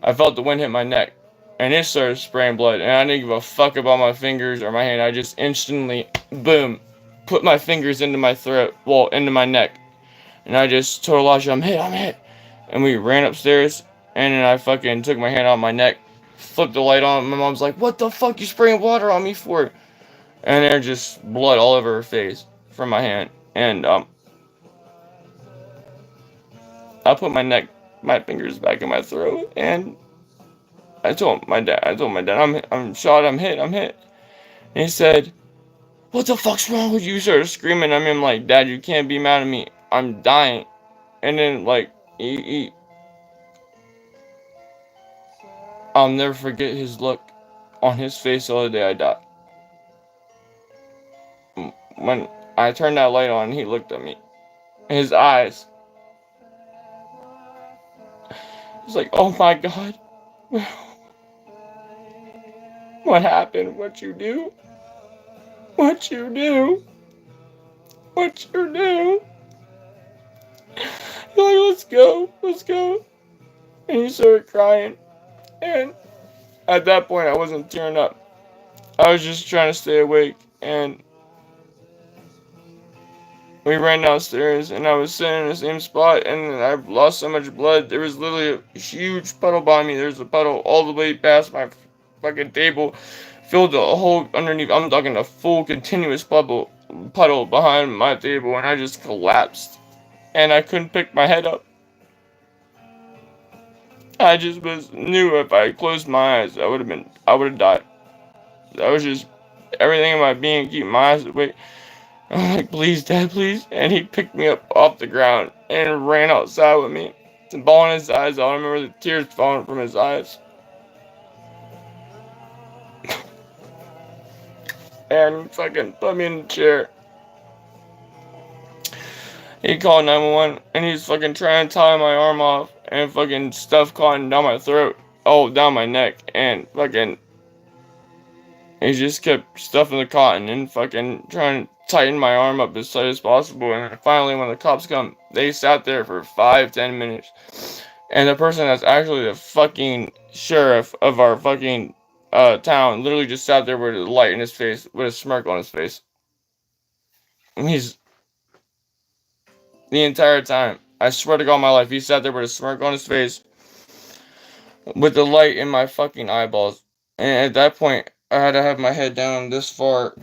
I felt the wind hit my neck, and it started spraying blood, and I didn't give a fuck about my fingers or my hand. I just instantly, boom, put my fingers into my throat, well, into my neck, and I just told Elijah, I'm hit, and we ran upstairs, and then I fucking took my hand out of my neck, flipped the light on, my mom's like, what the fuck you spraying water on me for? And there's just blood all over her face from my hand, and I put my fingers back in my throat, and I told my dad, I'm shot, I'm hit. And he said, what the fuck's wrong with you? He started screaming. I mean, I'm like, Dad, you can't be mad at me. I'm dying. And then, like, I'll never forget his look on his face the other day I died. When I turned that light on, he looked at me. His eyes. He's like, oh my God. What happened? What you do? What you do? What you do? He's like, let's go. And he started crying. And at that point, I wasn't tearing up. I was just trying to stay awake. And we ran downstairs, and I was sitting in the same spot, and I lost so much blood. There was literally a huge puddle behind me. There's a puddle all the way past my fucking table, filled the whole underneath. I'm talking a full continuous puddle behind my table, and I just collapsed, and I couldn't pick my head up. I just knew if I closed my eyes, I would have died. I was just everything in my being keeping my eyes awake. I'm like, please, Dad, please. And he picked me up off the ground and ran outside with me, and bawling his eyes out. I remember the tears falling from his eyes. And fucking put me in the chair. He called 911, and he's fucking trying to tie my arm off, and fucking stuff caught down my throat, down my neck, and fucking he just kept stuffing the cotton and fucking trying to tighten my arm up as tight as possible. And then finally, when the cops come, they sat there for 5-10 minutes. And the person that's actually the fucking sheriff of our fucking town literally just sat there with a light in his face, with a smirk on his face. And he's the entire time, I swear to God, my life, he sat there with a smirk on his face, with the light in my fucking eyeballs. And at that point, I had to have my head down this far,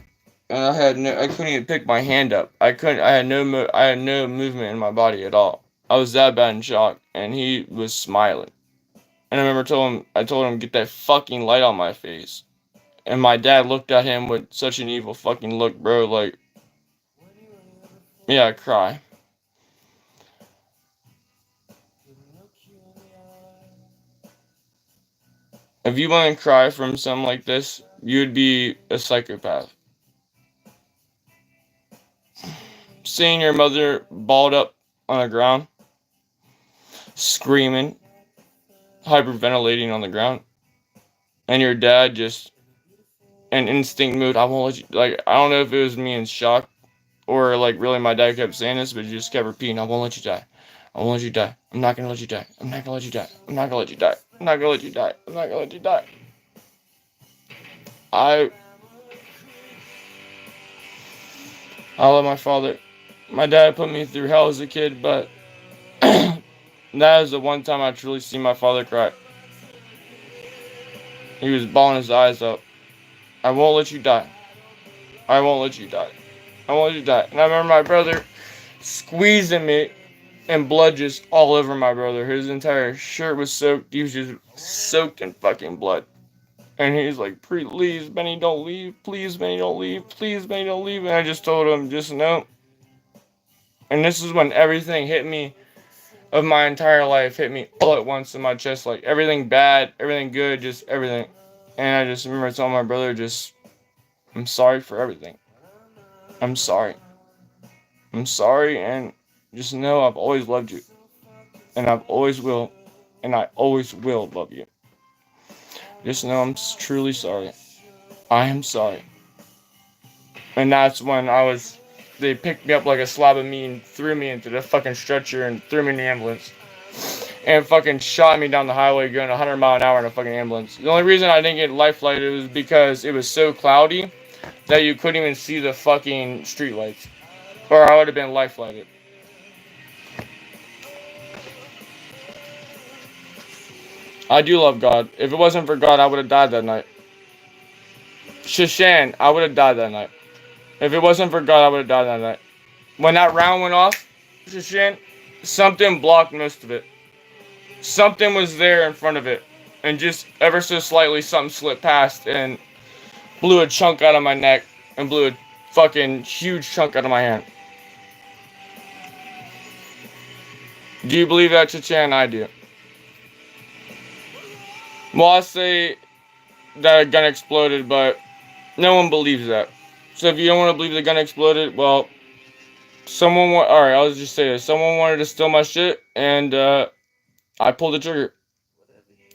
and I couldn't even pick my hand up. I had no movement in my body at all. I was that bad in shock, and he was smiling. And I remember I told him, get that fucking light on my face. And my dad looked at him with such an evil fucking look, bro, like, yeah, I cry. If you want to cry from something like this, you'd be a psychopath. Seeing your mother balled up on the ground, screaming, hyperventilating on the ground, and your dad just in instinct mode, I won't let you, like, I don't know if it was me in shock, or like really my dad kept saying this, but he just kept repeating, I won't let you die. I won't let you die. I'm not gonna let you die. I'm not gonna let you die. I'm not gonna let you die. I'm not gonna let you die. I'm not gonna let you die. I love my father. My dad put me through hell as a kid, but that is the one time I truly see my father cry. He was bawling his eyes out. I won't let you die. I won't let you die. I won't let you die. And I remember my brother squeezing me, and blood just all over my brother. His entire shirt was soaked. He was just soaked in fucking blood. And he's like, please, Benny, don't leave. Please, Benny, don't leave. Please, Benny, don't leave. And I just told him, just no. And this is when everything hit me of my entire life hit me all at once in my chest. Like, everything bad, everything good, just everything. And I just remember telling my brother, I'm sorry for everything. I'm sorry. I'm sorry, and just know I've always loved you. And I've always will. And I always will love you. Just know I'm truly sorry. I am sorry. And that's when they picked me up like a slab of meat and threw me into the fucking stretcher and threw me in the ambulance. And fucking shot me down the highway going 100 mile an hour in a fucking ambulance. The only reason I didn't get life flighted was because it was so cloudy that you couldn't even see the fucking street lights. Or I would have been life flighted. I do love God. If it wasn't for God, I would have died that night. Shishan, I would have died that night. If it wasn't for God, I would have died that night. When that round went off, Shishan, something blocked most of it. Something was there in front of it. And just ever so slightly, something slipped past and blew a chunk out of my neck and blew a fucking huge chunk out of my hand. Do you believe that, Chichan? I do. Well, I say that a gun exploded, but no one believes that. So if you don't want to believe the gun exploded, well, alright, I'll just say this. Someone wanted to steal my shit, and I pulled the trigger.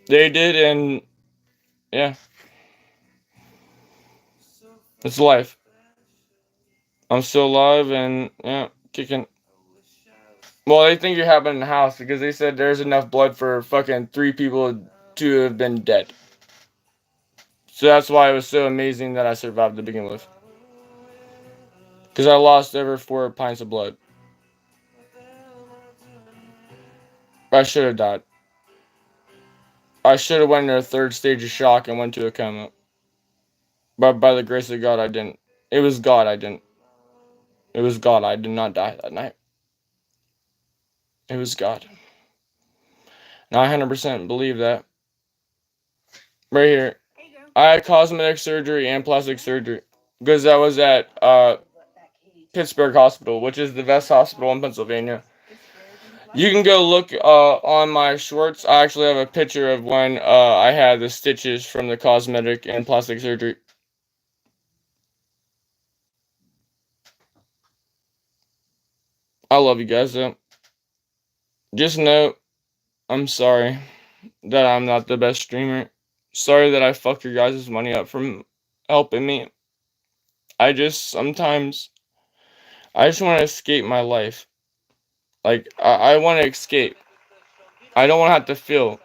They did, and yeah. It's life. I'm still alive, and yeah, kicking. Well, they think you're happening in the house because they said there's enough blood for fucking 3 people to have been dead. So that's why it was so amazing that I survived to begin with. Because I lost over 4 pints of blood. I should have died. I should have went into a 3rd stage of shock and went to a coma. But by the grace of God, I didn't. It was God, I didn't. It was God, I did not die that night. It was God. And I 100% believe that. Right here. I had cosmetic surgery and plastic surgery. Because I was at Pittsburgh Hospital, which is the best hospital in Pennsylvania. You can go look on my shorts. I actually have a picture of when I had the stitches from the cosmetic and plastic surgery. I love you guys, though. Just know, I'm sorry that I'm not the best streamer. Sorry that I fucked your guys' money up from helping me. I just want to escape my life. Like, I want to escape. I don't want to have to feel.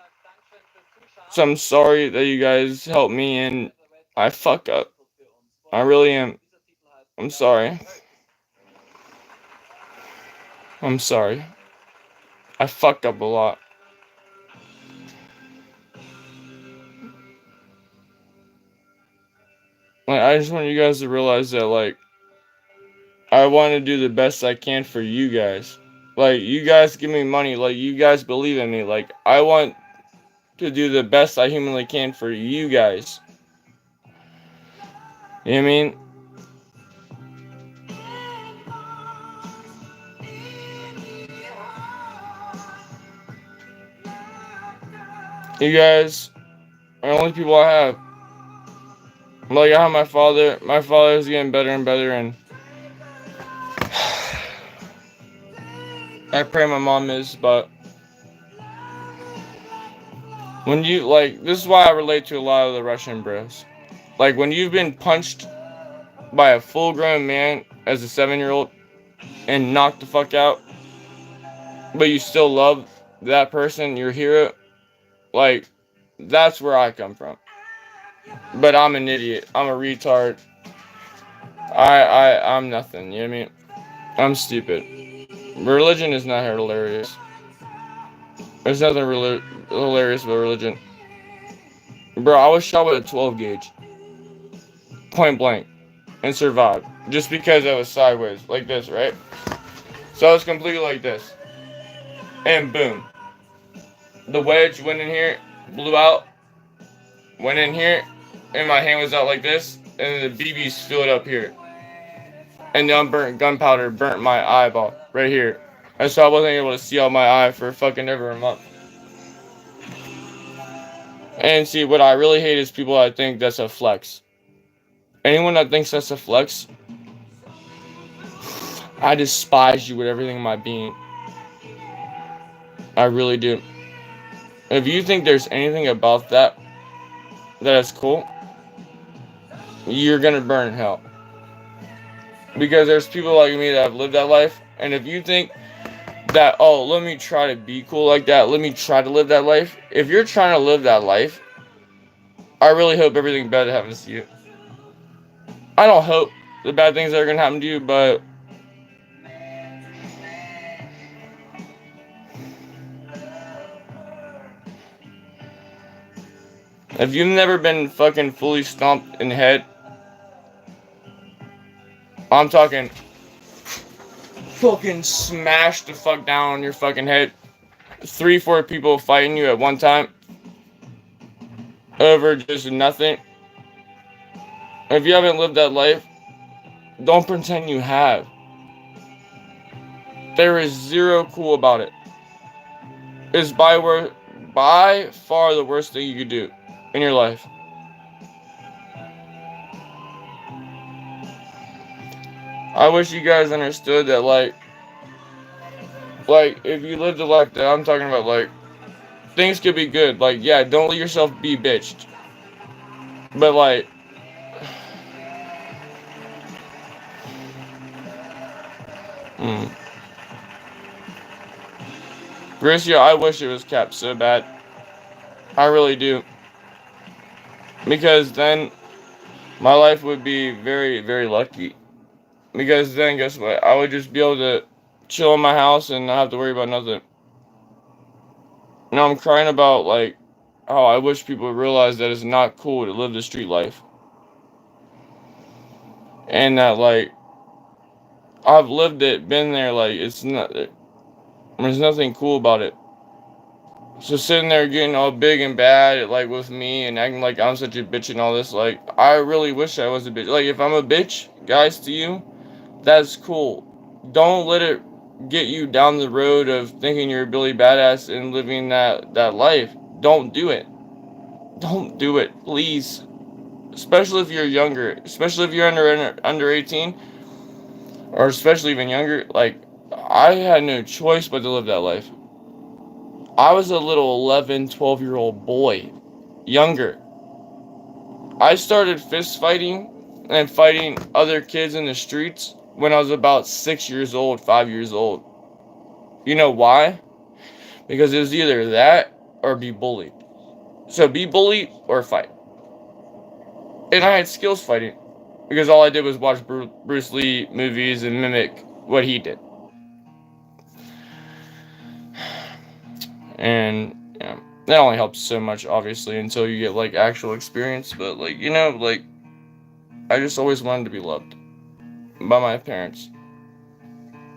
So I'm sorry that you guys helped me and I fuck up. I really am. I'm sorry. I'm sorry. I fucked up a lot. Like, I just want you guys to realize that, like, I want to do the best I can for you guys. Like, you guys give me money. Like, you guys believe in me. Like, I want to do the best I humanly can for you guys. You know what I mean? You guys are the only people I have. Like, I have my father. My father is getting better and better, and I pray my mom is, but when you, like, this is why I relate to a lot of the Russian bros. Like, when you've been punched by a full-grown man as a 7-year-old and knocked the fuck out, but you still love that person, your hero, like, that's where I come from. But I'm an idiot. I'm a retard. I'm nothing, you know what I mean? I'm stupid. Religion is not hilarious. There's nothing hilarious about religion. Bro, I was shot with a 12 gauge. Point blank. And survived. Just because I was sideways. Like this, right? So I was completely like this. And boom. The wedge went in here. Blew out. Went in here. And my hand was out like this. And the BBs filled up here. And the unburnt gunpowder burnt my eyeball. Right here. And so I wasn't able to see out my eye for fucking ever a month. And see, what I really hate is people that think that's a flex. Anyone that thinks that's a flex, I despise you with everything in my being. I really do. If you think there's anything about that is cool, you're gonna burn in hell. Because there's people like me that have lived that life. And if you think that, oh, let me try to be cool like that, let me try to live that life. If you're trying to live that life, I really hope everything bad happens to you. I don't hope the bad things that are going to happen to you, but if you've never been fucking fully stomped in the head, I'm talking fucking smashed the fuck down on your fucking head. 3-4 people fighting you at one time over just nothing. If you haven't lived that life, don't pretend you have. There is zero cool about it. It's by far the worst thing you could do in your life. I wish you guys understood that, like if you lived a life that I'm talking about, like, things could be good. Like, yeah, don't let yourself be bitched. But, like, Gracia, I wish it was capped so bad. I really do. Because then my life would be very, very lucky. Because then, guess what? I would just be able to chill in my house and not have to worry about nothing. Now I'm crying about, like, oh, I wish people would realize that it's not cool to live the street life. And that, like, I've lived it, been there, like, it's not, there's nothing cool about it. So sitting there getting all big and bad, like, with me and acting like I'm such a bitch and all this, like, I really wish I was a bitch. Like, if I'm a bitch, guys, to you, that's cool. Don't let it get you down the road of thinking you're a Billy Badass and living that life. Don't do it. Don't do it, please. Especially if you're younger. Especially if you're under 18. Or especially even younger. Like, I had no choice but to live that life. I was a little 11, 12-year-old boy. Younger. I started fist fighting and fighting other kids in the streets when I was about 6 years old, 5 years old. You know why? Because it was either that or be bullied. So be bullied or fight. And I had skills fighting. Because all I did was watch Bruce Lee movies and mimic what he did. And yeah, that only helps so much, obviously, until you get, like, actual experience. But, like, you know, like, I just always wanted to be loved by my parents.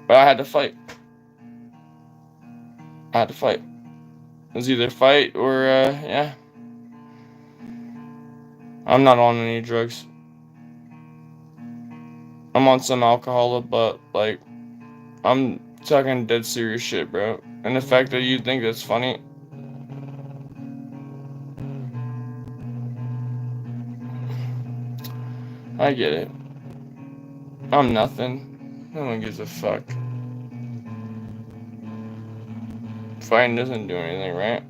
But I had to fight. I had to fight. It was either fight or, yeah. I'm not on any drugs. I'm on some alcohol, but, like, I'm talking dead serious shit, bro. And the fact that you think that's funny. I get it. I'm nothing. No one gives a fuck. Fighting doesn't do anything, right?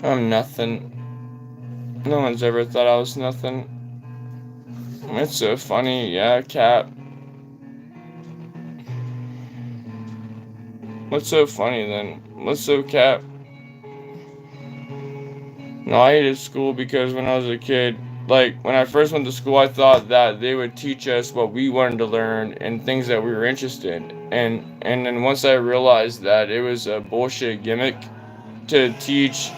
I'm nothing. No one's ever thought I was nothing. It's so funny, yeah, Cap. What's so funny then? What's so Cap? No, I hated school because when I was a kid, like, when I first went to school, I thought that they would teach us what we wanted to learn and things that we were interested in. And then once I realized that it was a bullshit gimmick to teach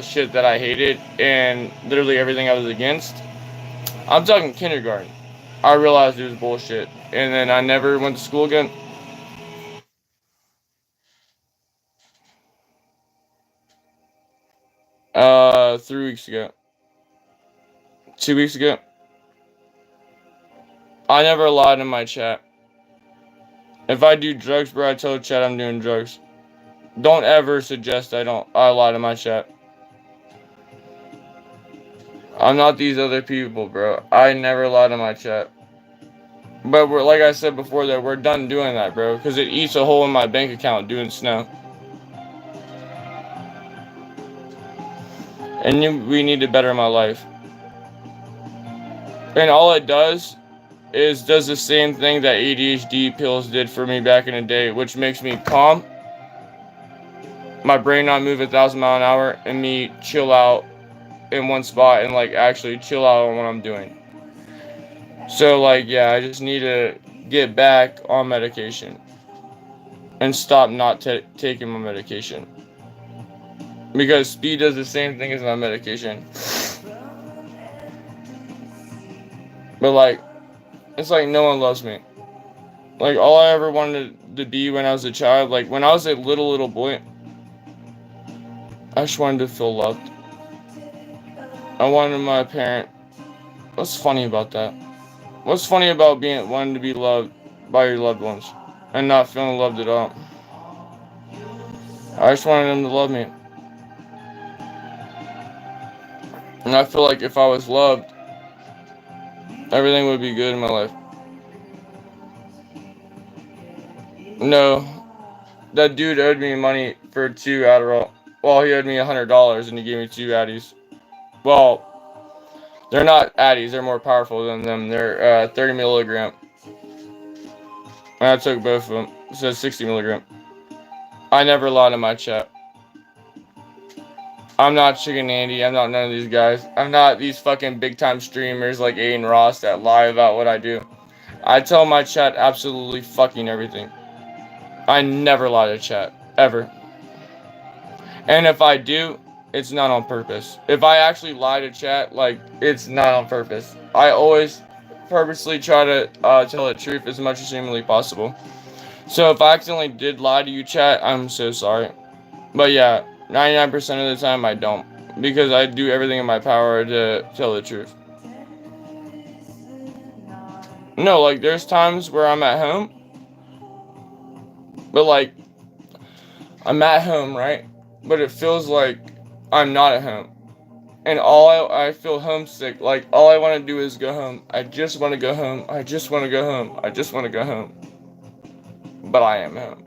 shit that I hated and literally everything I was against, I'm talking kindergarten, I realized it was bullshit. And then I never went to school again. 3 weeks ago. 2 weeks ago. I never lied in my chat. If I do drugs, bro, I tell chat I'm doing drugs. Don't ever suggest I lie to my chat. I'm not these other people, bro. I never lie to my chat. But we're, like I said before, that we're done doing that, bro, because it eats a hole in my bank account doing snow. And we need to better my life. And all it does does the same thing that ADHD pills did for me back in the day, which makes me calm, my brain not move 1,000 miles an hour, and me chill out in one spot and like actually chill out on what I'm doing. So like, yeah, I just need to get back on medication and stop not taking my medication, because speed does the same thing as my medication. But like, it's like no one loves me. Like, all I ever wanted to be when I was a child, like when I was a little boy, I just wanted to feel loved. I wanted my parent. What's funny about that? What's funny about wanting to be loved by your loved ones and not feeling loved at all? I just wanted them to love me. And I feel like if I was loved, everything would be good in my life. No, that dude owed me money for 2 Adderall. Well, he owed me $100 and he gave me 2 Addies. Well, they're not Addies, they're more powerful than them. They're 30 milligram. And I took both of them. It says 60 milligram. I never lied in my chat. I'm not Chicken Andy. I'm not none of these guys. I'm not these fucking big time streamers like Aiden Ross that lie about what I do. I tell my chat absolutely fucking everything. I never lie to chat. Ever. And if I do, it's not on purpose. If I actually lie to chat, like, it's not on purpose. I always purposely try to tell the truth as much as humanly possible. So if I accidentally did lie to you, chat, I'm so sorry. But yeah, 99% of the time I don't, because I do everything in my power to tell the truth. No, like, there's times where I'm at home, but like, I'm at home, right? But it feels like I'm not at home. And I feel homesick. Like, all I want to do is go home. I just want to go home. I just want to go home. I just want to go home. But I am home.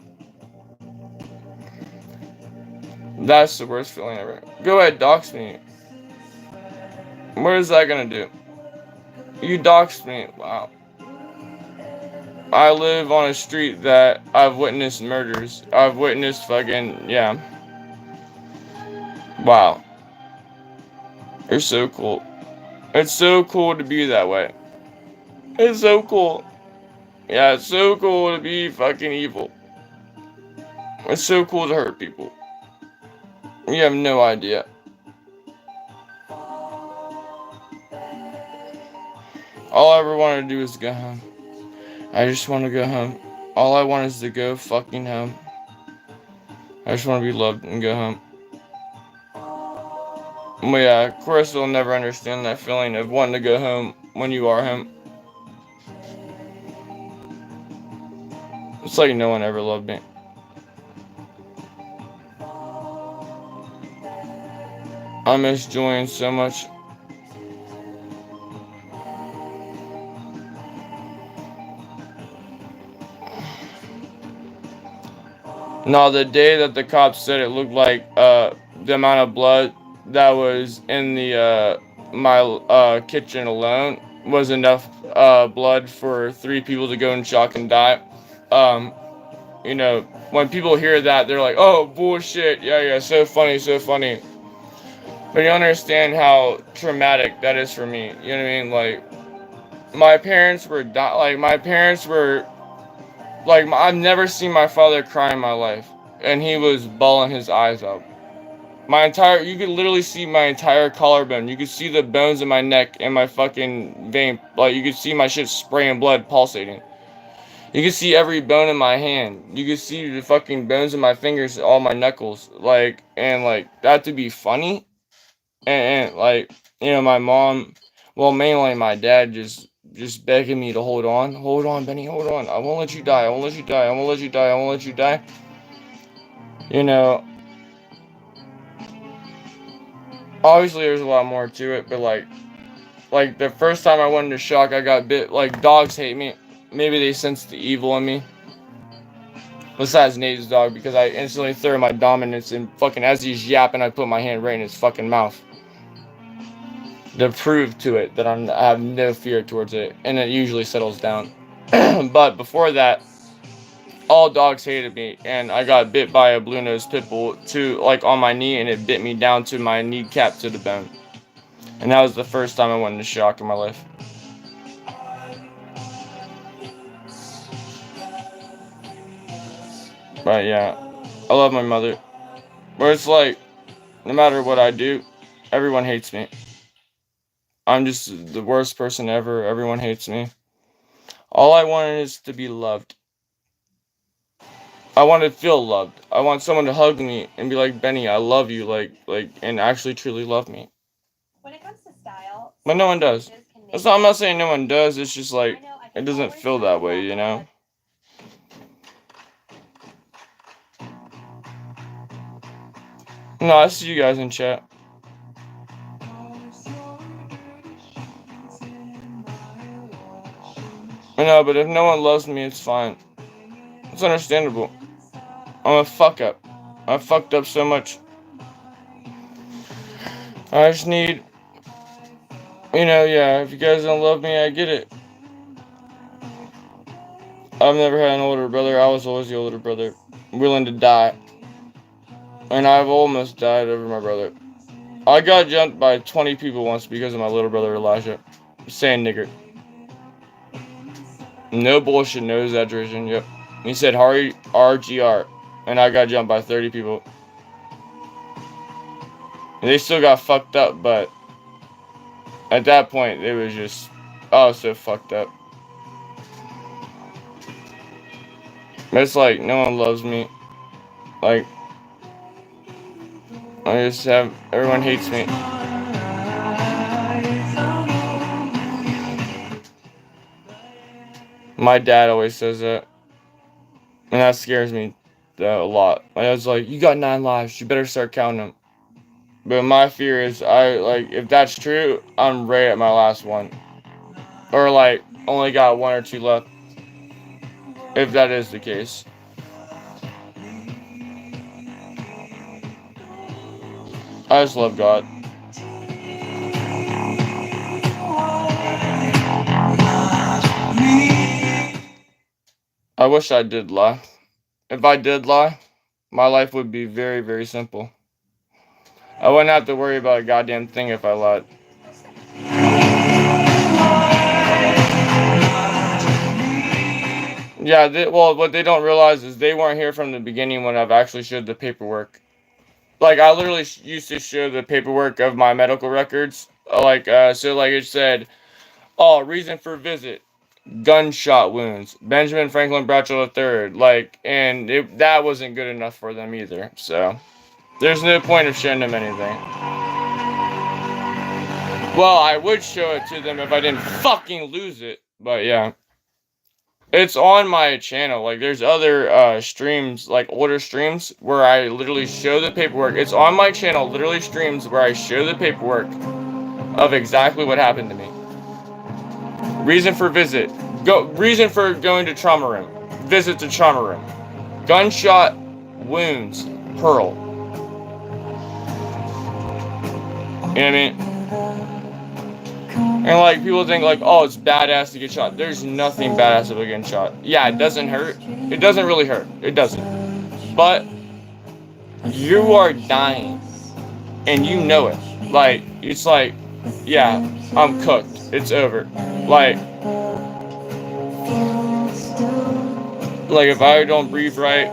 That's the worst feeling ever. Go ahead, dox me. What is that gonna do? You doxed me. Wow. I live on a street that I've witnessed murders. I've witnessed fucking, yeah. Wow. You're so cool. It's so cool to be that way. It's so cool. Yeah, it's so cool to be fucking evil. It's so cool to hurt people. You have no idea. All I ever wanted to do is go home. I just want to go home. All I want is to go fucking home. I just want to be loved and go home. But yeah, of course they'll never understand that feeling of wanting to go home when you are home. It's like no one ever loved me. I miss Julian so much. No, the day that the cops said it looked like the amount of blood that was in the my kitchen alone was enough blood for 3 people to go in shock and die. You know, when people hear that, they're like, "Oh, bullshit! Yeah, so funny, so funny." But you understand how traumatic that is for me. You know what I mean? Like, my parents were like, I've never seen my father cry in my life, and he was bawling his eyes out. You could literally see my entire collarbone. You could see the bones in my neck and my fucking vein. Like, you could see my shit spraying blood, pulsating. You could see every bone in my hand. You could see the fucking bones in my fingers, all my knuckles. Like, and like, that to be funny. And like, you know, my mom, well, mainly my dad just begging me to hold on, Benny, hold on. I won't let you die. I won't let you die. I won't let you die. I won't let you die. You know, obviously there's a lot more to it, but like the first time I went into shock, I got bit. Like, dogs hate me. Maybe they sense the evil in me. Besides Nate's dog, because I instantly throw my dominance and fucking, as he's yapping, I put my hand right in his fucking mouth. to prove to it that I have no fear towards it, and it usually settles down. But before that, all dogs hated me, and I got bit by a blue-nosed pit bull on my knee, and it bit me down to my kneecap to the bone. And that was the first time I went into shock in my life. But yeah, I love my mother. Where it's like, no matter what I do, everyone hates me. I'm just the worst person ever. Everyone hates me. All I want is to be loved. I want to feel loved. I want someone to hug me and be like, Benny, I love you, and actually truly love me. When it comes to style, but no one does. I'm not saying no one does. It's just like it doesn't feel that way, you know. No, I see you guys in chat. No, but if no one loves me, it's fine. It's understandable. I'm a fuck up. I fucked up so much. I just need, yeah, if you guys don't love me, I get it. I've never had an older brother. I was always the older brother, willing to die. And I've almost died over my brother. I got jumped by 20 people once because of my little brother Elijah. Saying nigger. No bullshit, no exaggeration, yep. He said RGR, and I got jumped by 30 people. And they still got fucked up, but at that point, it was just, I was so fucked up. It's like, no one loves me. Like, everyone hates me. My dad always says that. And that scares me a lot. I was like, you got 9 lives, you better start counting them. But my fear is, if that's true, I'm right at my last one. Or, only got 1 or 2 left. If that is the case. I just love God. I wish I did lie. If I did lie, my life would be very, very simple. I wouldn't have to worry about a goddamn thing if I lied. Yeah, what they don't realize is they weren't here from the beginning when I've actually showed the paperwork. I literally used to show the paperwork of my medical records. It said, reason for visit, gunshot wounds, Benjamin Franklin Bradshaw III. That wasn't good enough for them either. So, there's no point of showing them anything. Well, I would show it to them if I didn't fucking lose it. But yeah. It's on my channel. There's other streams, older streams, where I literally show the paperwork. It's on my channel, literally streams where I show the paperwork of exactly what happened to me. Reason for visit. Reason for going to trauma room. Visit to trauma room. Gunshot wounds. Pearl. You know what I mean? And people think it's badass to get shot. There's nothing badass about getting shot. Yeah, it doesn't hurt. It doesn't really hurt. It doesn't. But you are dying. And you know it. Yeah, I'm cooked. It's over. If I don't breathe right,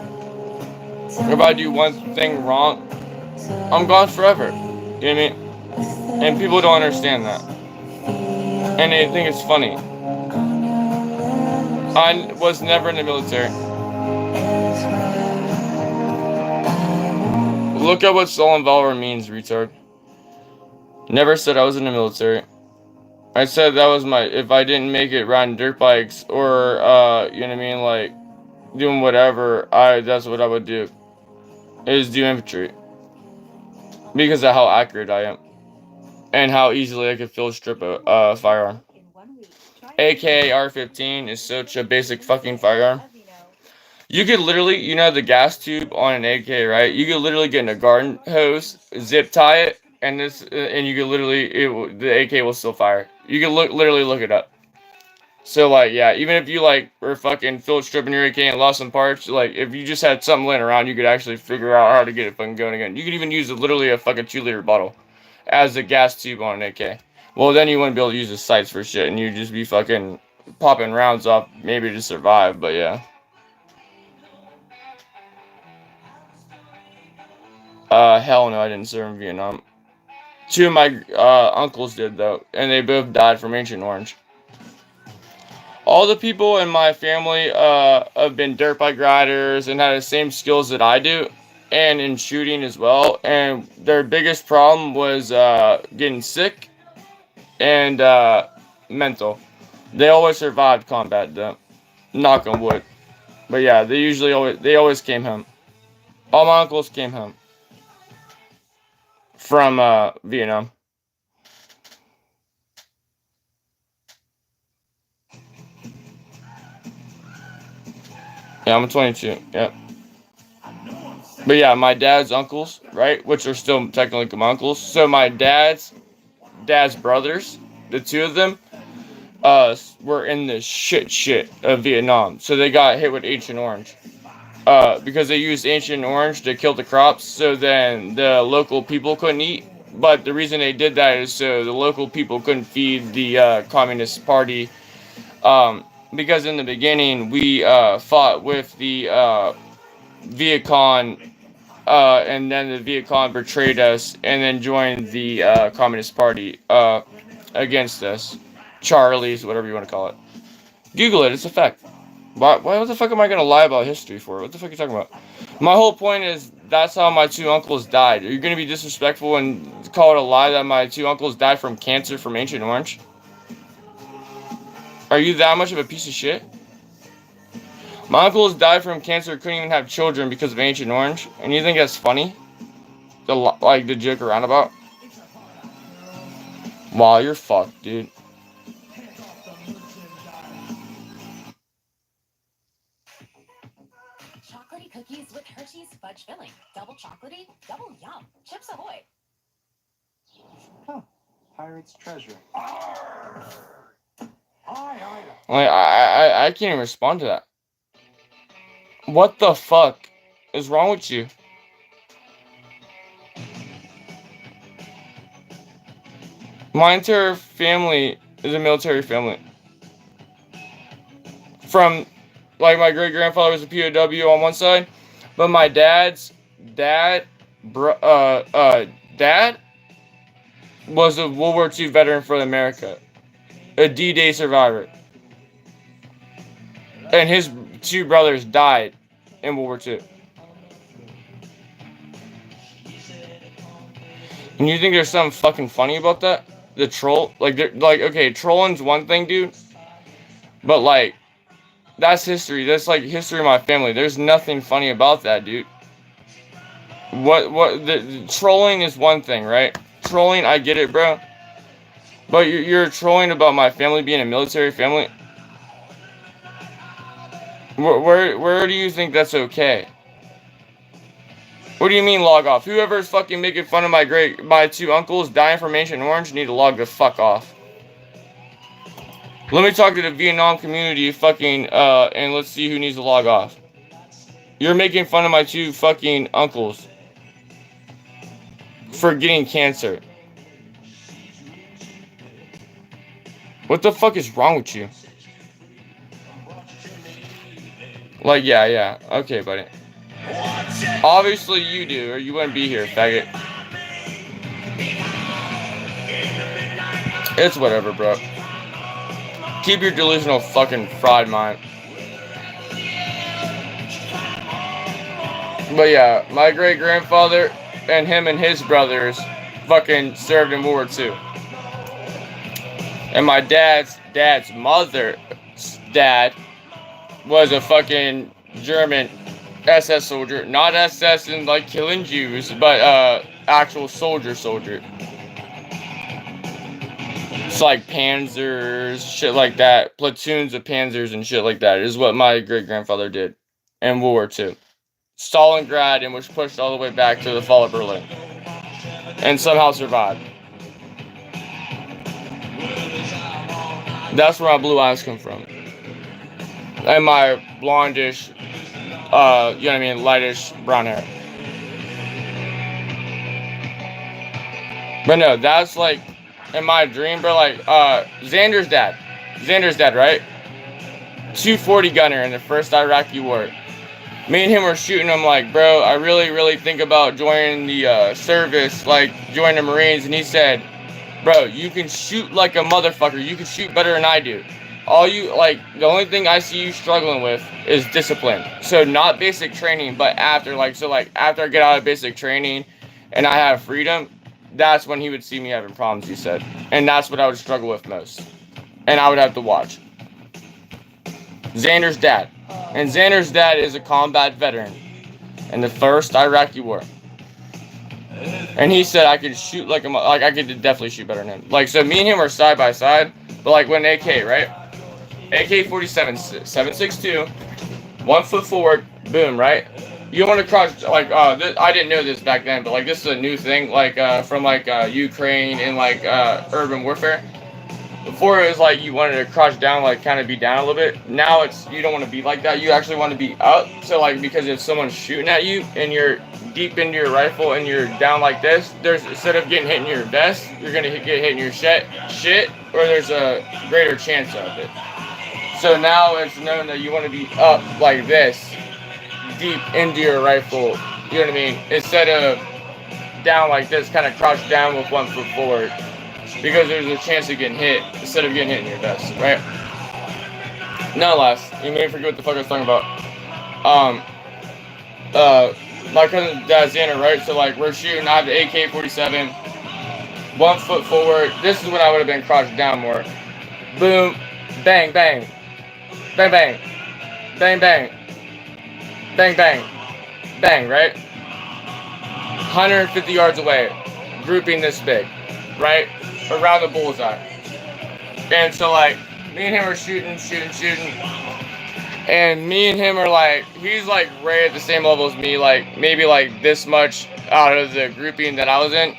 if I do one thing wrong, I'm gone forever. You know what I mean? And people don't understand that. And they think it's funny. I was never in the military. Look at what stolen valor means, retard. Never said I was in the military. I said that was if I didn't make it riding dirt bikes or, you know what I mean, doing whatever, that's what I would do. Is do infantry. Because of how accurate I am. And how easily I could field strip a firearm. AK R15 is such a basic fucking firearm. You could literally, the gas tube on an AK, right? You could literally get in a garden hose, zip tie it, and you could literally, the AK will still fire. You can literally look it up. So, like, yeah, even if you, like, were fucking field stripping your AK and lost some parts, like, if you just had something laying around, you could actually figure out how to get it fucking going again. You could even use literally a fucking 2-liter bottle as a gas tube on an AK. Well, then you wouldn't be able to use the sights for shit, and you'd just be fucking popping rounds off, maybe to survive, but yeah. Hell no, I didn't serve in Vietnam. 2 of my uncles did, though, and they both died from Agent Orange. All the people in my family have been dirt bike riders and had the same skills that I do, and in shooting as well. And their biggest problem was getting sick and mental. They always survived combat, though. Knock on wood. But yeah, they always came home. All my uncles came home from Vietnam. Yeah, I'm 22. Yep. But yeah, my dad's uncles, right, which are still technically my uncles. So my dad's brothers, the 2 of them, were in the shit of Vietnam. So they got hit with Agent Orange. Because they used Agent Orange to kill the crops, so then the local people couldn't eat. But the reason they did that is so the local people couldn't feed the Communist Party. Because in the beginning, we fought with the Viet Cong, and then the Viet Cong betrayed us and then joined the Communist Party against us. Charlies, whatever you want to call it. Google it, it's a fact. What the fuck am I going to lie about history for? What the fuck are you talking about? My whole point is that's how my 2 uncles died. Are you going to be disrespectful and call it a lie that my 2 uncles died from cancer from Agent Orange? Are you that much of a piece of shit? My uncles died from cancer, couldn't even have children because of Agent Orange. And you think that's funny? The joke around about? Wow, you're fucked, dude. Chocolatey cookies with Hershey's fudge filling. Double chocolatey, double yum. Chips Ahoy. Huh. Pirate's treasure. I can't even respond to that. What the fuck is wrong with you? My entire family is a military family. From, like, my great-grandfather was a POW on one side, but my dad's dad was a World War II veteran for America. A D-Day survivor. And his 2 brothers died in World War II. And you think there's something fucking funny about that? The troll? Okay, trolling's one thing, dude. But, like, that's history. That's, like, history of my family. There's nothing funny about that, dude. The trolling is one thing, right? Trolling, I get it, bro. But you're trolling about my family being a military family? Where do you think that's okay? What do you mean log off? Whoever's fucking making fun of my 2 uncles dying from Agent Orange need to log the fuck off. Let me talk to the Vietnam community fucking and let's see who needs to log off. You're making fun of my 2 fucking uncles for getting cancer. What the fuck is wrong with you? Like, yeah. Okay, buddy. Obviously you do, or you wouldn't be here, faggot. It's whatever, bro. Keep your delusional fucking fried mind. But yeah, my great-grandfather and him and his brothers fucking served in World War II. And my dad's mother's dad was a fucking German SS soldier. Not SS in like killing Jews, but actual soldier. It's like panzers, shit like that. Platoons of panzers and shit like that is what my great-grandfather did in World War II. Stalingrad, and was pushed all the way back to the fall of Berlin. and somehow survived. That's where my blue eyes come from. And my blondish, you know what I mean, lightish brown hair. But no, that's like, in my dream, bro, like, Xander's dad, right? 240 gunner in the first Iraqi war. Me and him were shooting him like, bro, I really think about joining the service, like joining the Marines. And he said, bro, you can shoot like a motherfucker. You can shoot better than I do. All you, like, the only thing I see you struggling with is discipline. So not basic training, but after, like, so like after I get out of basic training and I have freedom, that's when he would see me having problems, he said. And that's what I would struggle with most. And I would have to watch. Xander's dad. And Xander's dad is a combat veteran in the first Iraqi war. And he said I could shoot like I could definitely shoot better than him. Like, so me and him are side by side, but like when AK, right? AK-47, 7.62, 1 foot forward, boom, right? You want to crouch, like, I didn't know this back then, but like this is a new thing, like from like Ukraine and like urban warfare. Before it was like you wanted to crouch down, like kind of be down a little bit. Now it's, you don't want to be like that. You actually want to be up. So like, because if someone's shooting at you and you're deep into your rifle and you're down like this, there's, instead of getting hit in your vest, you're going to get hit in your shit, or there's a greater chance of it. So now it's known that you want to be up like this, deep into your rifle, you know what I mean? Instead of down like this, kind of crouch down with 1 foot forward. Because there's a chance of getting hit instead of getting hit in your vest, right? Nonetheless, you may forget what the fuck I was talking about. My cousin dad's Xander, right? So like we're shooting, I have the AK-47, 1 foot forward. This is when I would have been crouched down more. Boom, bang, bang, bang, bang, bang, bang, bang, bang, bang, right? 150 yards away, grouping this big, right? Around the bullseye. And so like me and him are shooting, and me and him are like, he's like right at the same level as me, like maybe like this much out of the grouping that I was in.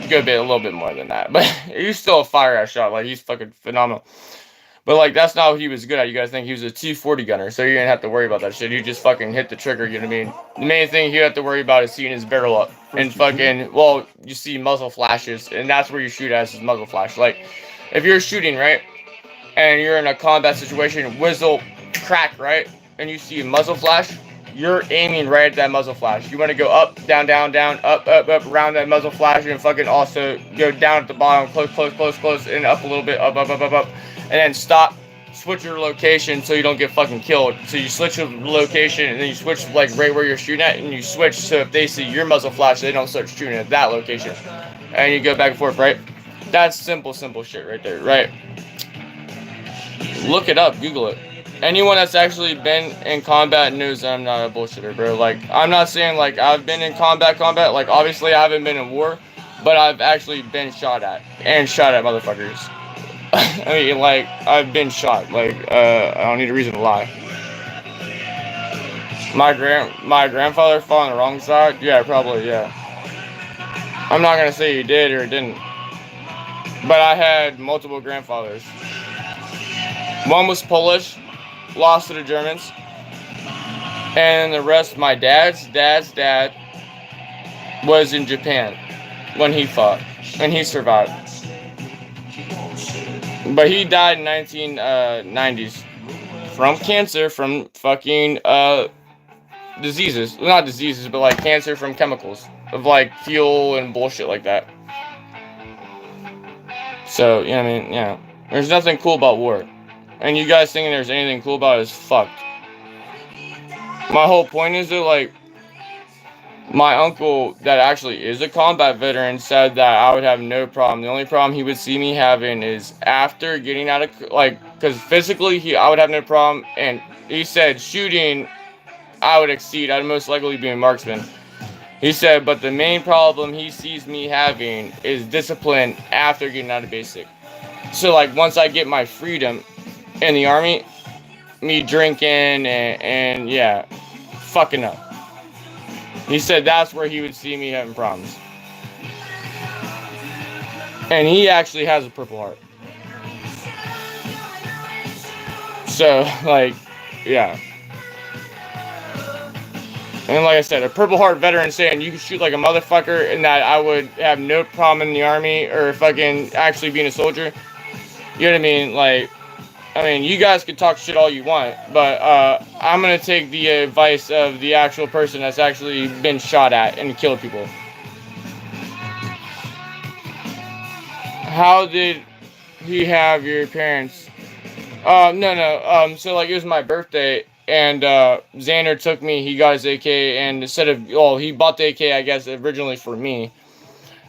Good bit, a little bit more than that, but he's still a fire ass shot. Like he's fucking phenomenal. But like that's not what he was good at. You guys think he was a 240 gunner, so you didn't have to worry about that shit. You just fucking hit the trigger, you know what I mean? The main thing you have to worry about is seeing his barrel up and fucking, well, you see muzzle flashes, and that's where you shoot at, is muzzle flash. Like if you're shooting, right, and you're in a combat situation, whistle, crack, right, and you see a muzzle flash, you're aiming right at that muzzle flash. You want to go up, down, down, down, up, around that muzzle flash, and fucking also go down at the bottom, close, and up a little bit, up, and then stop, switch your location so you don't get fucking killed. So you switch your location, and then you switch like right where you're shooting at, and you switch so if they see your muzzle flash, they don't start shooting at that location. And you go back and forth, right? That's simple shit right there, right? Look it up, Google it. Anyone that's actually been in combat knows that I'm not a bullshitter, bro. Like, I'm not saying like I've been in combat, like obviously I haven't been in war, but I've actually been shot at motherfuckers. I mean, like, I've been shot. Like, I don't need a reason to lie. My grandfather fought on the wrong side? Yeah, probably, yeah. I'm not gonna say he did or didn't. But I had multiple grandfathers. One was Polish, lost to the Germans. And the rest, my dad's dad was in Japan when he fought. And he survived. But he died in 1990s from cancer, from fucking diseases. Well, not diseases, but like cancer from chemicals of like fuel and bullshit like that. So, you know what I mean? Yeah. There's nothing cool about war. And you guys thinking there's anything cool about it is fucked. My whole point is that, like, my uncle that actually is a combat veteran said that I would have no problem. The only problem he would see me having is after getting out of, like, because physically I would have no problem. And he said shooting, I would exceed. I'd most likely be a marksman. He said, but the main problem he sees me having is discipline after getting out of basic. So, like, once I get my freedom in the army, me drinking and yeah, fucking up. He said that's where he would see me having problems. And he actually has a Purple Heart. So, like, yeah. And like I said, a Purple Heart veteran saying you can shoot like a motherfucker and that I would have no problem in the army or fucking actually being a soldier. You know what I mean? Like, I mean, you guys can talk shit all you want, but I'm gonna take the advice of the actual person that's actually been shot at and killed people. How did he have your parents? No. So like it was my birthday, and Xander took me. He got his AK, and instead of he bought the AK, I guess originally for me,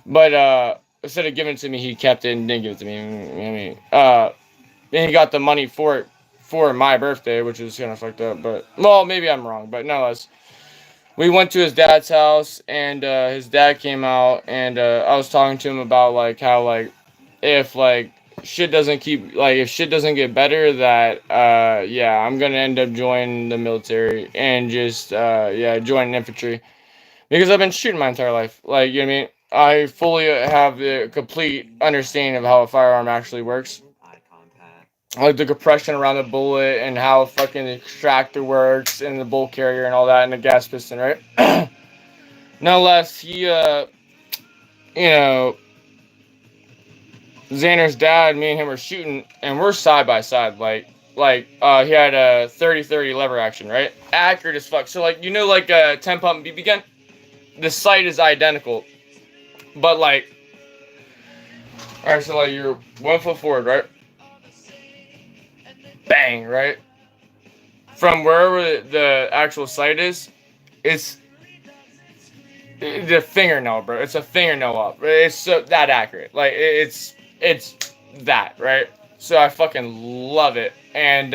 but instead of giving it to me, he kept it and didn't give it to me. I mean, then he got the money for it for my birthday, which is kind of fucked up. But well, maybe I'm wrong, but nonetheless. We went to his dad's house, and his dad came out, and I was talking to him about like how like if like shit doesn't if shit doesn't get better, that yeah, I'm gonna end up joining the military and just join infantry because I've been shooting my entire life. Like, you know what I mean? I fully have the complete understanding of how a firearm actually works. Like the compression around the bullet and how fucking the extractor works and the bolt carrier and all that and the gas piston, right? Nonetheless, he, Xander's dad, me and him were shooting and we're side by side. He had a 30-30 lever action, right? Accurate as fuck. So, like, like a 10 pump BB gun? The sight is identical. But, like, alright, so, like, you're 1 foot forward, right? Bang, right? From wherever the actual sight is, it's the fingernail, bro. It's a fingernail up. It's so that accurate. Like, it's that, right? So I fucking love it. And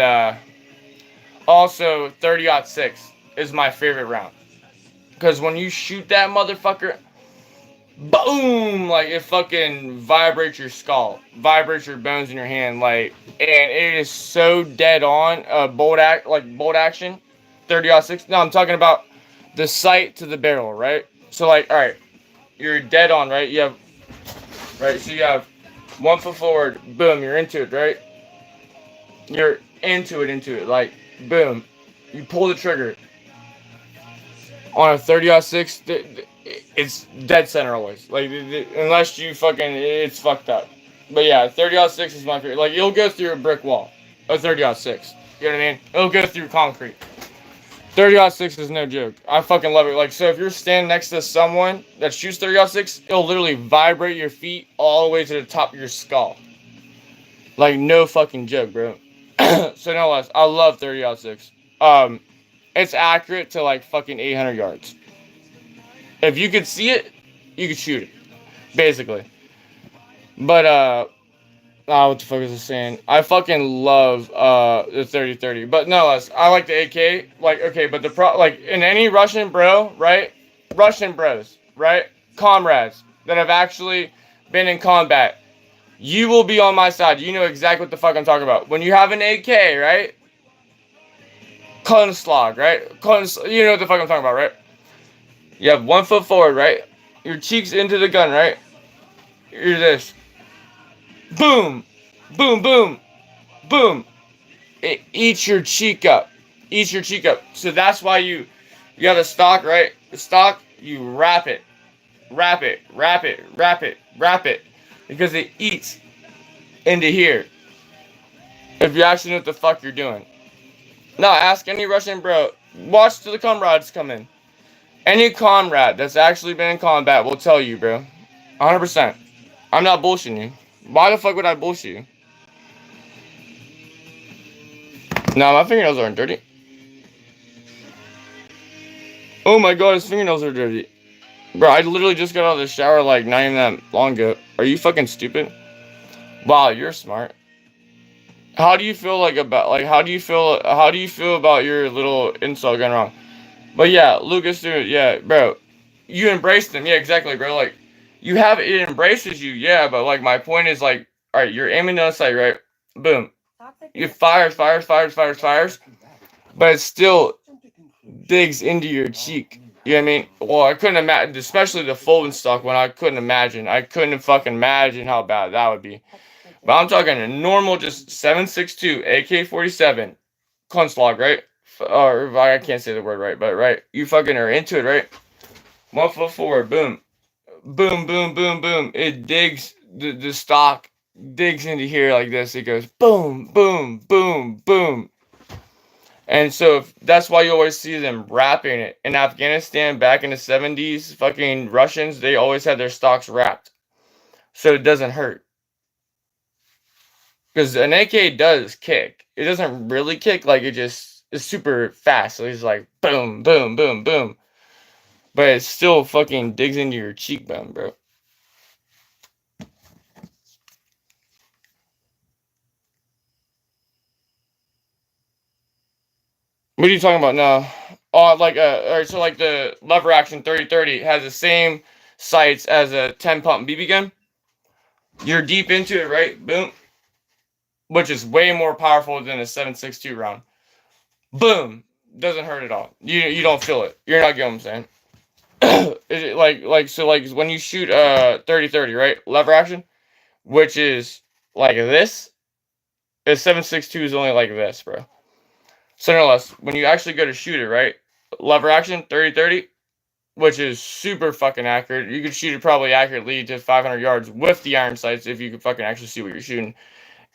also 30-06 is my favorite round. Because when you shoot that motherfucker, boom, like it fucking vibrates your skull, vibrates your bones in your hand, like, and it is so dead on. Bolt action, 30-06. No, I'm talking about the sight to the barrel, right? So like, all right, you're dead on, right? You have 1 foot forward, boom, you're into it, right? You're into it, like, boom, you pull the trigger. On a 30-06, it's dead center always. Like, unless you fucking, it's fucked up. But yeah, 30-06 is my favorite. Like, it'll go through a brick wall. A 30-06. You know what I mean? It'll go through concrete. 30-06 is no joke. I fucking love it. Like, so if you're standing next to someone that shoots 30-06, it'll literally vibrate your feet all the way to the top of your skull. Like, no fucking joke, bro. So no less, I love 30-06. It's accurate to like fucking 800 yards. If you could see it, you could shoot it, basically. But what the fuck is I saying? I fucking love the 30-30. But no less, I like the AK. Like, okay, but like in any Russian bro, right? Russian bros, right? Comrades that have actually been in combat. You will be on my side. You know exactly what the fuck I'm talking about. When you have an AK, right? Kunslag, right? You know what the fuck I'm talking about, right? You have 1 foot forward, right? Your cheeks into the gun, right? You're this. Boom! Boom, boom! Boom! It eats your cheek up. Eats your cheek up. So that's why you have a stock, right? The stock, you wrap it. Wrap it. Wrap it. Wrap it. Wrap it. Because it eats into here. If you actually know what the fuck you're doing. No, ask any Russian bro. Watch till the comrades come in. Any comrade that's actually been in combat will tell you, bro. 100%. I'm not bullshitting you. Why the fuck would I bullshit you? No, my fingernails aren't dirty. Oh my god, his fingernails are dirty. Bro, I literally just got out of the shower like not even that long ago. Are you fucking stupid? Wow, you're smart. How do you feel how do you feel about your little insult going wrong? But yeah, Lucas, dude, yeah, bro. You embraced them. Yeah, exactly, bro. Like, it embraces you, yeah, but like my point is like, alright, you're aiming down the sight, right? Boom. You fires, but it still digs into your cheek. You know what I mean? Well, I couldn't imagine, especially the folding stock one. I couldn't imagine. I couldn't fucking imagine how bad that would be. But I'm talking a normal, just 7.62 AK-47 Kunstlag, right? Or I can't say the word right, but right, you fucking are into it, right? 1 foot forward, boom, boom, boom, boom, boom. It digs the stock digs into here like this. It goes boom, boom, boom, boom. And so that's why you always see them wrapping it. In Afghanistan back in the 70s, fucking Russians, they always had their stocks wrapped. So it doesn't hurt. Because an AK does kick. It doesn't really kick, like it just is super fast. So it's like boom, boom, boom, boom. But it still fucking digs into your cheekbone, bro. What are you talking about now? Oh, like alright, so like the lever action 30-30 has the same sights as a 10 pump BB gun. You're deep into it, right? Boom. Which is way more powerful than a 7.62 round. Boom. Doesn't hurt at all. You don't feel it. You're not getting what I'm saying. Like when you shoot 30-30, right? Lever action, which is like this. A 7.62 is only like this, bro. So no less, when you actually go to shoot it, right? Lever action, 30-30, which is super fucking accurate. You could shoot it probably accurately to 500 yards with the iron sights if you could fucking actually see what you're shooting.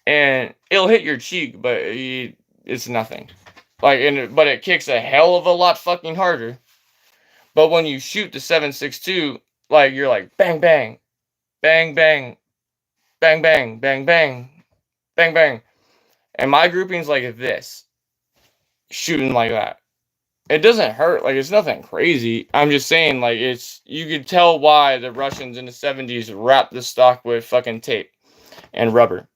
And it'll hit your cheek, but it's nothing. But it kicks a hell of a lot fucking harder. But when you shoot the 7.62, like you're like bang bang, bang bang, bang bang, bang bang, bang bang. And my grouping's like this. Shooting like that. It doesn't hurt, like it's nothing crazy. I'm just saying, like you could tell why the Russians in the 70s wrapped the stock with fucking tape and rubber.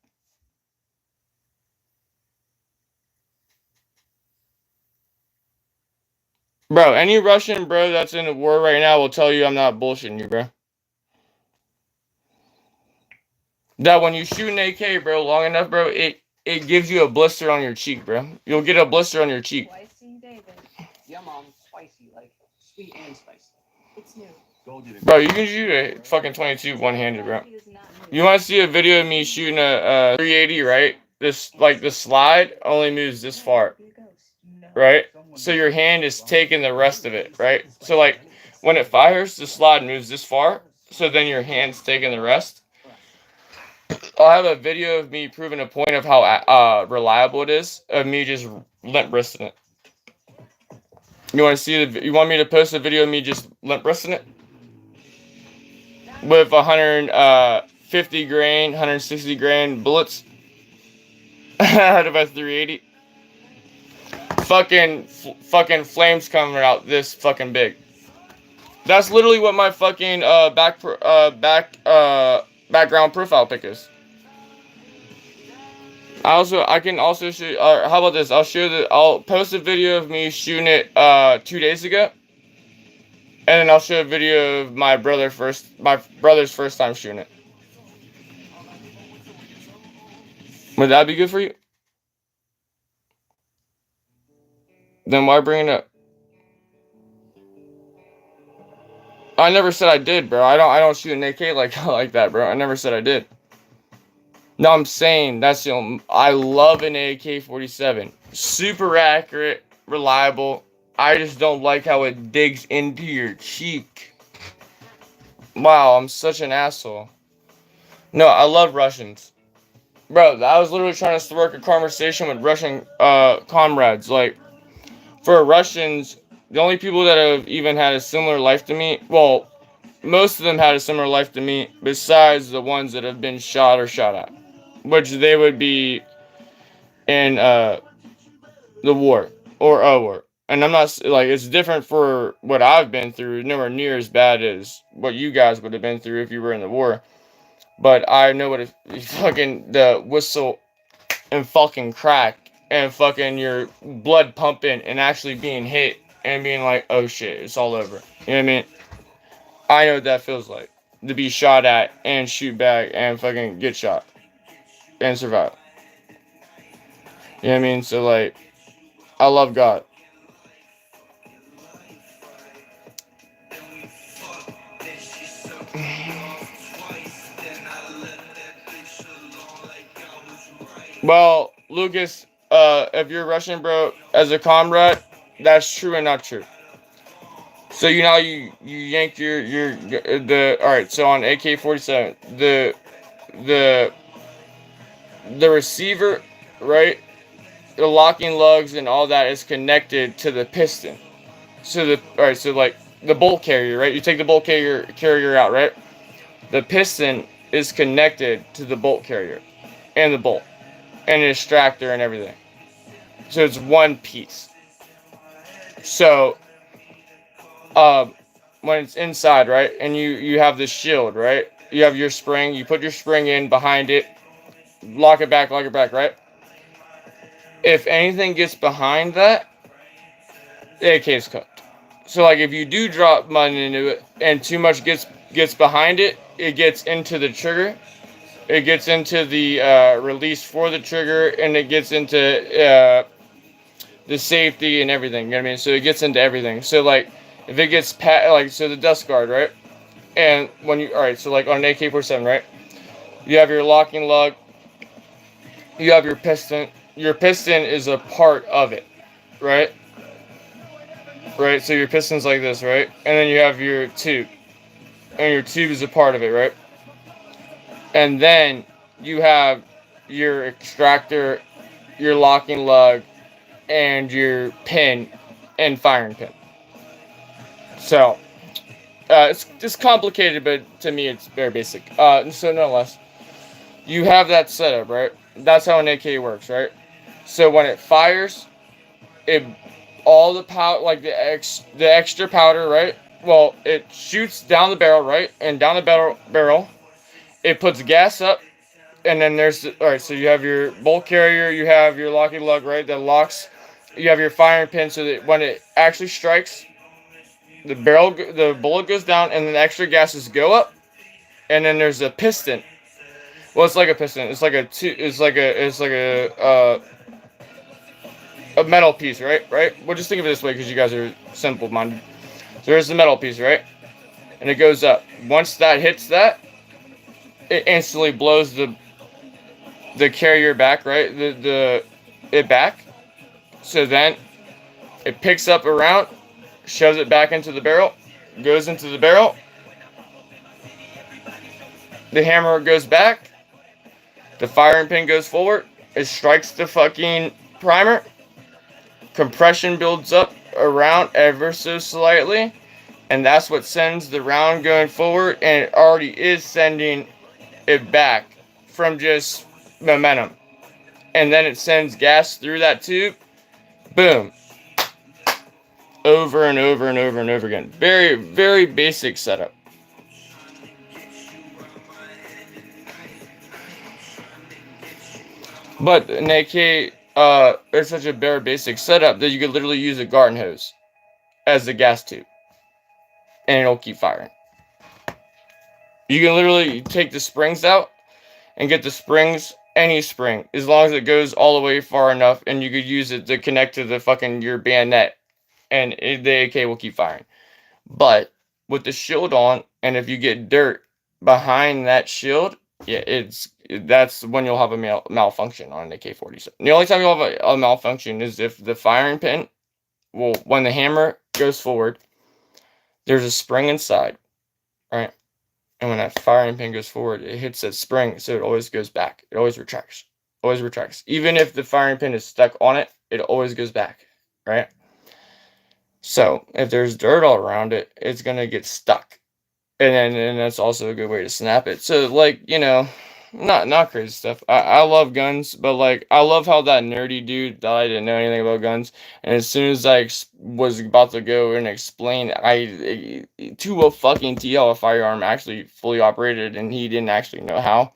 Bro, any Russian bro that's in the war right now will tell you I'm not bullshitting you, bro. That when you shoot an AK, bro, long enough, bro, it gives you a blister on your cheek, bro. You'll get a blister on your cheek. Spicy, David. Yeah, Mom, spicy, like sweet and spicy. It's new. Bro, you can shoot a fucking 22 one-handed, bro. You want to see a video of me shooting a 380, right? The slide only moves this far, right? So your hand is taking the rest of it, right? So like when it fires, the slide moves this far, so then your hand's taking the rest. I'll have a video of me proving a point of how reliable it is, of me just limp wristing it. You want to see you want me to post a video of me just limp wristing it? With 150 grain, 160 grain bullets out of a 380. Fucking flames coming out this fucking big. That's literally what my fucking background profile pic is. I can also show. How about this? I'll post a video of me shooting it 2 days ago. And then I'll show a video of my brother's first time shooting it. Would that be good for you? Then why bring it up? I never said I did, bro. I don't shoot an AK like that, bro. I never said I did. No, I'm saying that's I love an AK-47. Super accurate, reliable. I just don't like how it digs into your cheek. Wow, I'm such an asshole. No, I love Russians. Bro, I was literally trying to work a conversation with Russian comrades. Like, for Russians, the only people that have even had a similar life to me, well, most of them had a similar life to me, besides the ones that have been shot or shot at. Which they would be in the war, or a war. And I'm not, like, it's different for what I've been through, nowhere near as bad as what you guys would have been through if you were in the war. But I know what fucking the whistle and fucking crack and fucking your blood pumping and actually being hit and being like, oh shit, it's all over. You know what I mean? I know what that feels like. To be shot at and shoot back and fucking get shot and survive. You know what I mean? So like, I love God. Well, Lucas, if you're Russian, bro, as a comrade, that's true and not true. So you know you yank your the all right. So on AK-47, the receiver, right? The locking lugs and all that is connected to the piston. So so like the bolt carrier, right? You take the bolt carrier out, right? The piston is connected to the bolt carrier and the bolt and the extractor and everything. So it's one piece. So when it's inside, right, and you have the shield, right? You have your spring. You put your spring in behind it, lock it back, right? If anything gets behind that, the AK is cooked. So like if you do drop money into it and too much gets behind it, it gets into the trigger, it gets into the release for the trigger, and it gets into the safety and everything. You know what I mean? So it gets into everything. So like if it gets so the dust guard, right? And when you so like on an AK-47, right? You have your locking lug, you have your piston. Your piston is a part of it, right? Right. So your piston's like this, right? And then you have your tube, and your tube is a part of it, right? And then you have your extractor, your locking lug, and your pin and firing pin. So it's just complicated, but to me it's very basic. So nonetheless, you have that setup, right? That's how an AK works, right? So when it fires, all the powder, like the extra powder, right? Well, it shoots down the barrel, right? And down the barrel, it puts gas up, and then there's so you have your bolt carrier, you have your locking lug, right? That locks. You have your firing pin, so that when it actually strikes, the bullet goes down, and then the extra gases go up, and then there's a piston. Well, it's like a piston. It's like a metal piece, right? Right. Well, just think of it this way, because you guys are simple-minded. So there's the metal piece, right? And it goes up. Once that hits that, it instantly blows the carrier back, right? It back. So then it picks up around, shoves it back into the barrel, goes into the barrel. The hammer goes back. The firing pin goes forward. It strikes the fucking primer. Compression builds up around ever so slightly. And that's what sends the round going forward. And it already is sending it back from just momentum. And then it sends gas through that tube. Boom. Over and over and over and over again. Very, very basic setup. But an AK is such a bare basic setup that you could literally use a garden hose as the gas tube. And it'll keep firing. You can literally take the springs out and get the springs, any spring, as long as it goes all the way far enough, and you could use it to connect to the fucking your bayonet, and the AK will keep firing. But with the shield on, and if you get dirt behind that shield, yeah, that's when you'll have a malfunction on an AK-47. The only time you'll have a malfunction is if the firing pin, well, when the hammer goes forward, there's a spring inside, right? And when that firing pin goes forward, it hits that spring, so it always goes back. It always retracts. Always retracts. Even if the firing pin is stuck on it, it always goes back, right? So if there's dirt all around it, it's gonna get stuck. And that's also a good way to snap it. So like, you know, not crazy stuff. I love guns, but like I love how that nerdy dude that I didn't know anything about guns, and as soon as I was about to go and explain to a fucking T how a firearm actually fully operated, and he didn't actually know how,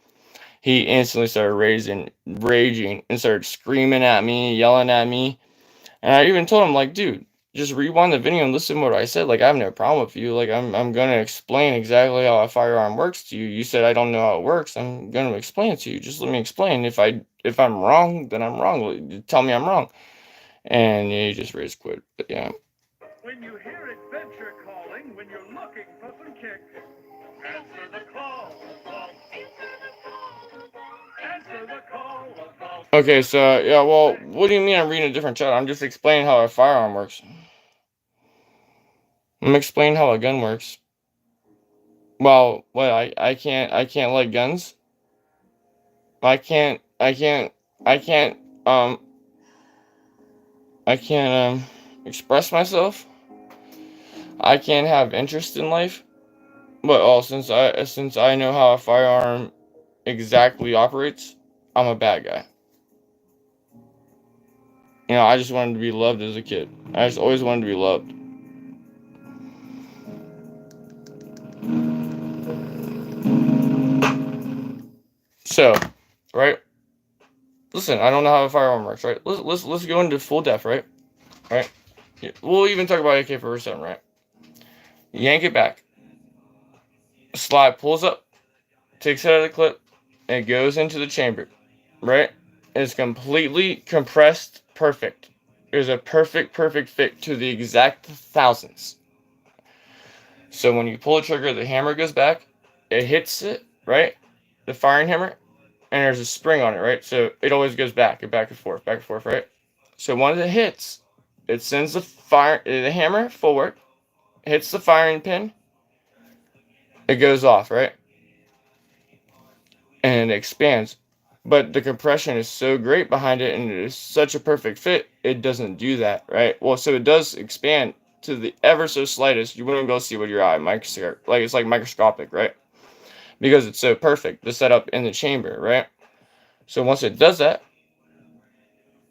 he instantly started raging, and started screaming at me, yelling at me. And I even told him, like, dude, just rewind the video and listen to what I said. Like, I have no problem with you. Like, I'm gonna explain exactly how a firearm works to you. You said I don't know how it works. I'm gonna explain it to you. Just let me explain. If I'm wrong, then I'm wrong. Tell me I'm wrong. And yeah, he just raised quit. But yeah. When you hear adventure calling, when you're looking for some kicks, answer the call of Answer the call of Okay, so, yeah, well, what do you mean I'm reading a different chat? I'm just explaining how a firearm works. I'm explaining how a gun works. Well, what, I can't like guns? I can't, um, express myself? I can't have interest in life? But, since I know how a firearm exactly operates, I'm a bad guy. You know, I just wanted to be loved as a kid. I just always wanted to be loved. So, right? Listen, I don't know how a firearm works, right? Let's go into full depth, right? Right? We'll even talk about AK-47, right? Yank it back. Slide pulls up, takes it out of the clip, and it goes into the chamber, right? It's completely compressed, perfect. It is a perfect fit to the exact thousandths. So when you pull the trigger, the hammer goes back, it hits it, right? The firing hammer, and there's a spring on it, right? So it always goes back and forth, right? So once it hits, it sends the hammer forward, hits the firing pin, it goes off, right? And it expands. But the compression is so great behind it, and it is such a perfect fit, it doesn't do that, right? Well, so it does expand to the ever so slightest. You wouldn't be able to see with your eye, like it's like microscopic, right? Because it's so perfect, the setup in the chamber, right? So once it does that,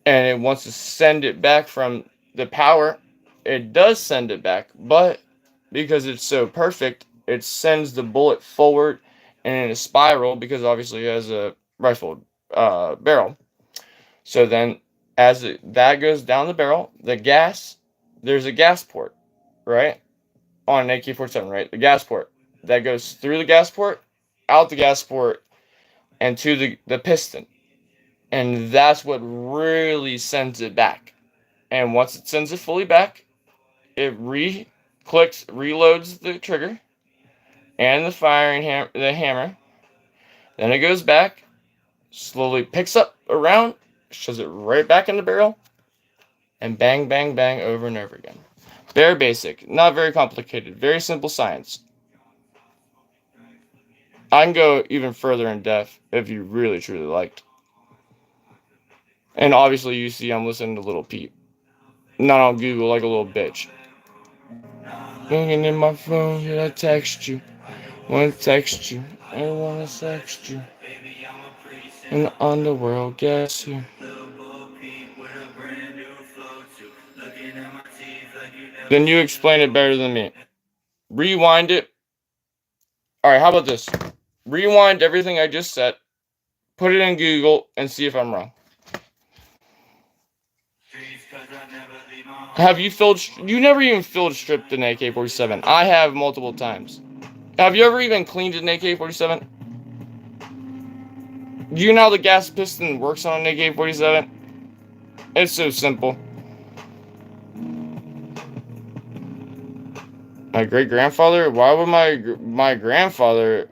and it wants to send it back from the power, it does send it back, but because it's so perfect, it sends the bullet forward and in a spiral, because obviously it has a rifled barrel. So then as that goes down the barrel, there's a gas port, right? On an AK-47, right? The gas port. That goes through the gas port, out the gas port, and to the piston. And that's what really sends it back. And once it sends it fully back, it reloads the trigger and the the hammer. Then it goes back, slowly picks up around, shoves it right back in the barrel, and bang, bang, bang, over and over again. Very basic, not very complicated, very simple science. I can go even further in depth if you really, truly liked. And obviously you see I'm listening to Little Peep. Not on Google like a little bitch. Looking in my phone, did I text you? Wanna text you, I wanna sext you. In the underworld, guess who? Then you explain it better than me. Rewind it. Alright, how about this? Rewind everything I just said, put it in Google, and see if I'm wrong. Have you you never even field stripped an AK-47. I have multiple times. Have you ever even cleaned an AK-47? Do you know how the gas piston works on an AK-47? It's so simple. My great-grandfather? Why would my grandfather?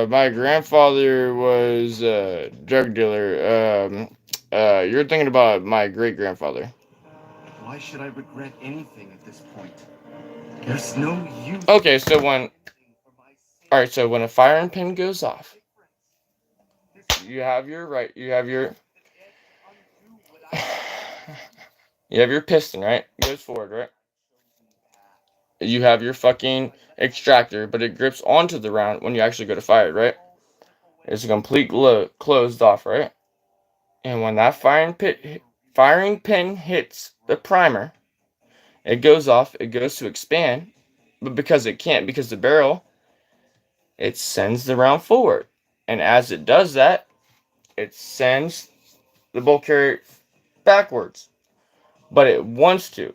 My grandfather was a drug dealer. You're thinking about my great-grandfather. Why should I regret anything at this point? There's no use. Okay, so when a firing pin goes off, you have your piston, right? It goes forward, right? You have your fucking extractor, but it grips onto the round when you actually go to fire it, right? It's a complete closed off, right? And when that firing pin hits the primer, it goes off, it goes to expand, but because it can't, because the barrel, it sends the round forward. And as it does that, it sends the bullet carrier backwards. But it wants to.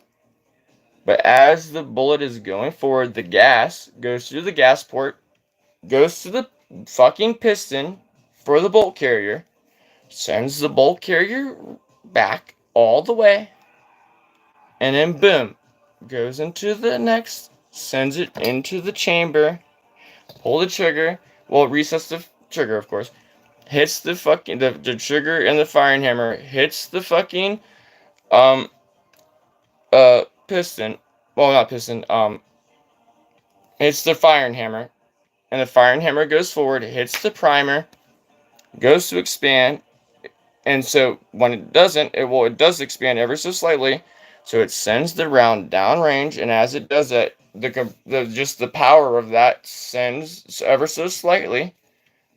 But as the bullet is going forward, the gas goes through the gas port, goes to the fucking piston for the bolt carrier, sends the bolt carrier back all the way, and then boom, goes into the next, sends it into the chamber, pull the trigger, well, resets the trigger, of course, hits the fucking the trigger and the firing hammer hits the fucking piston. Well, not piston. Hits the firing hammer, and the firing hammer goes forward, hits the primer, goes to expand, and so when it doesn't, it does expand ever so slightly, so it sends the round downrange, and as it does that, the power of that sends ever so slightly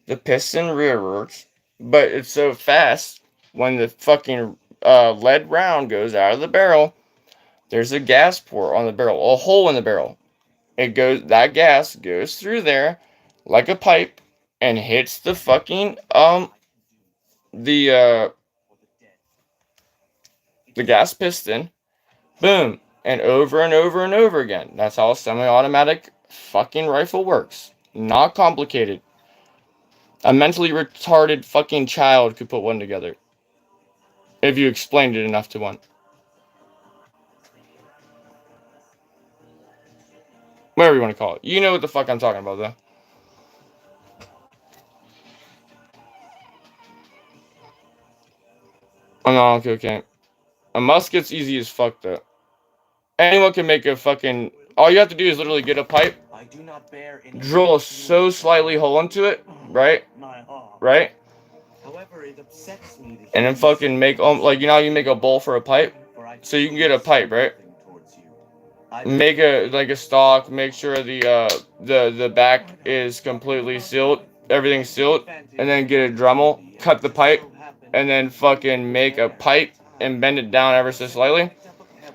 the piston rearwards, but it's so fast when the fucking lead round goes out of the barrel, there's a gas port on the barrel, a hole in the barrel. That gas goes through there like a pipe and hits the fucking the gas piston. Boom. And over and over and over again. That's how a semi-automatic fucking rifle works. Not complicated. A mentally retarded fucking child could put one together. If you explained it enough to one. Whatever you want to call it. You know what the fuck I'm talking about, though. Oh, no, okay. A musket's easy as fuck, though. Anyone can make a fucking... All you have to do is literally get a pipe, drill so slightly hole into it, right? Right? And then fucking make... like, you know how you make a bowl for a pipe? So you can get a pipe, right? Make a stock, make sure the back is completely sealed, everything's sealed, and then get a Dremel, cut the pipe, and then fucking make a pipe and bend it down ever so slightly.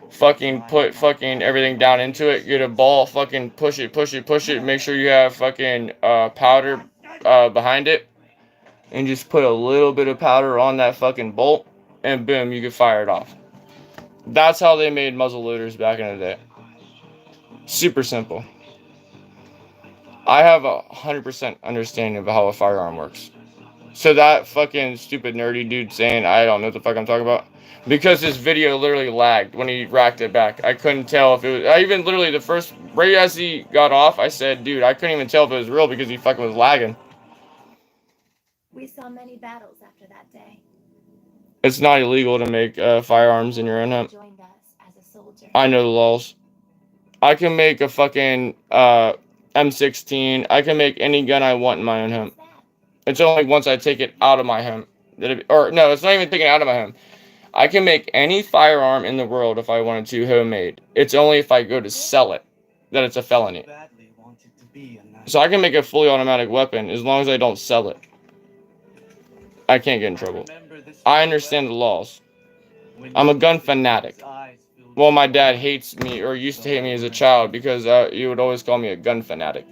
Fucking put fucking everything down into it, get a ball, fucking push it, make sure you have fucking powder behind it, and just put a little bit of powder on that fucking bolt, and boom, you can fire it off. That's how they made muzzle loaders back in the day. Super simple. I have 100% understanding of how a firearm works. So that fucking stupid nerdy dude saying I don't know what the fuck I'm talking about, because this video literally lagged when he racked it back. I couldn't tell if it was, I even literally right as he got off, I said, dude, I couldn't even tell if it was real because he fucking was lagging. We saw many battles after that day. It's not illegal to make firearms in your own home. I know the laws. I can make a fucking M16. I can make any gun I want in my own home. It's only once I take it out of my home. Or no, it's not even taking it out of my home. I can make any firearm in the world if I wanted to homemade. It's only if I go to sell it that it's a felony. So I can make a fully automatic weapon as long as I don't sell it. I can't get in trouble. I understand the laws. I'm a gun fanatic. Well, my dad hates me, or used to hate me as a child, because he would always call me a gun fanatic.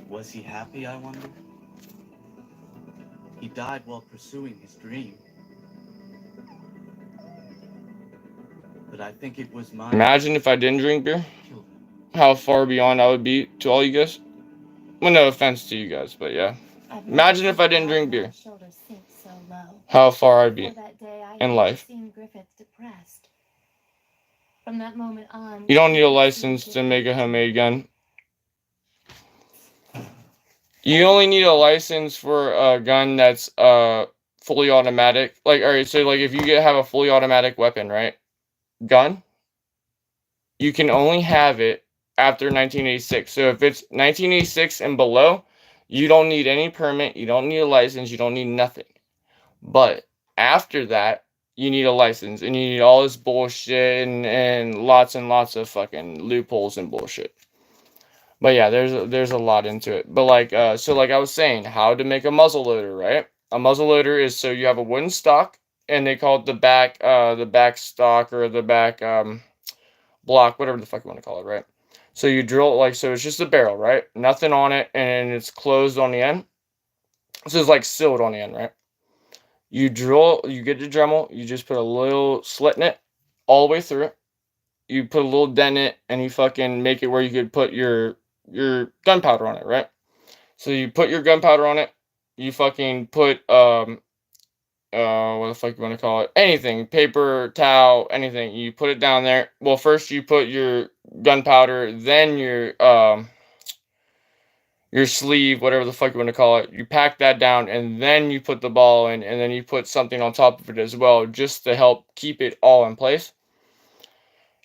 Was he happy, I wonder? He died while pursuing his dream. But I think it was my... Imagine if I didn't drink beer. How far beyond I would be to all you guys. Well, no offense to you guys, but yeah. Imagine if I didn't drink beer. How far I'd be in life. From that moment on, you don't need a license to make a homemade gun. You only need a license for a gun that's fully automatic. Like, alright, so like if you have a fully automatic weapon, right? Gun, you can only have it after 1986. So if it's 1986 and below, you don't need any permit, you don't need a license, you don't need nothing. But after that, you need a license, and you need all this bullshit and lots of fucking loopholes and bullshit. But yeah, there's a lot into it. But like so like I was saying, how to make a muzzle loader, right? A muzzle loader is, so you have a wooden stock, and they call it the back stock, or the back block, whatever the fuck you want to call it, right? So you drill, like, so it's just a barrel, right? Nothing on it, and it's closed on the end. So it's like sealed on the end, right? You drill, you get the Dremel, you just put a little slit in it all the way through it. You put a little dent in it, and you fucking make it where you could put your gunpowder on it, right? So you put your gunpowder on it, you fucking put what the fuck you want to call it? Anything, paper, towel, anything. You put it down there. Well, first you put your gunpowder, then your your sleeve, whatever the fuck you want to call it. You pack that down, and then you put the ball in, and then you put something on top of it as well, just to help keep it all in place.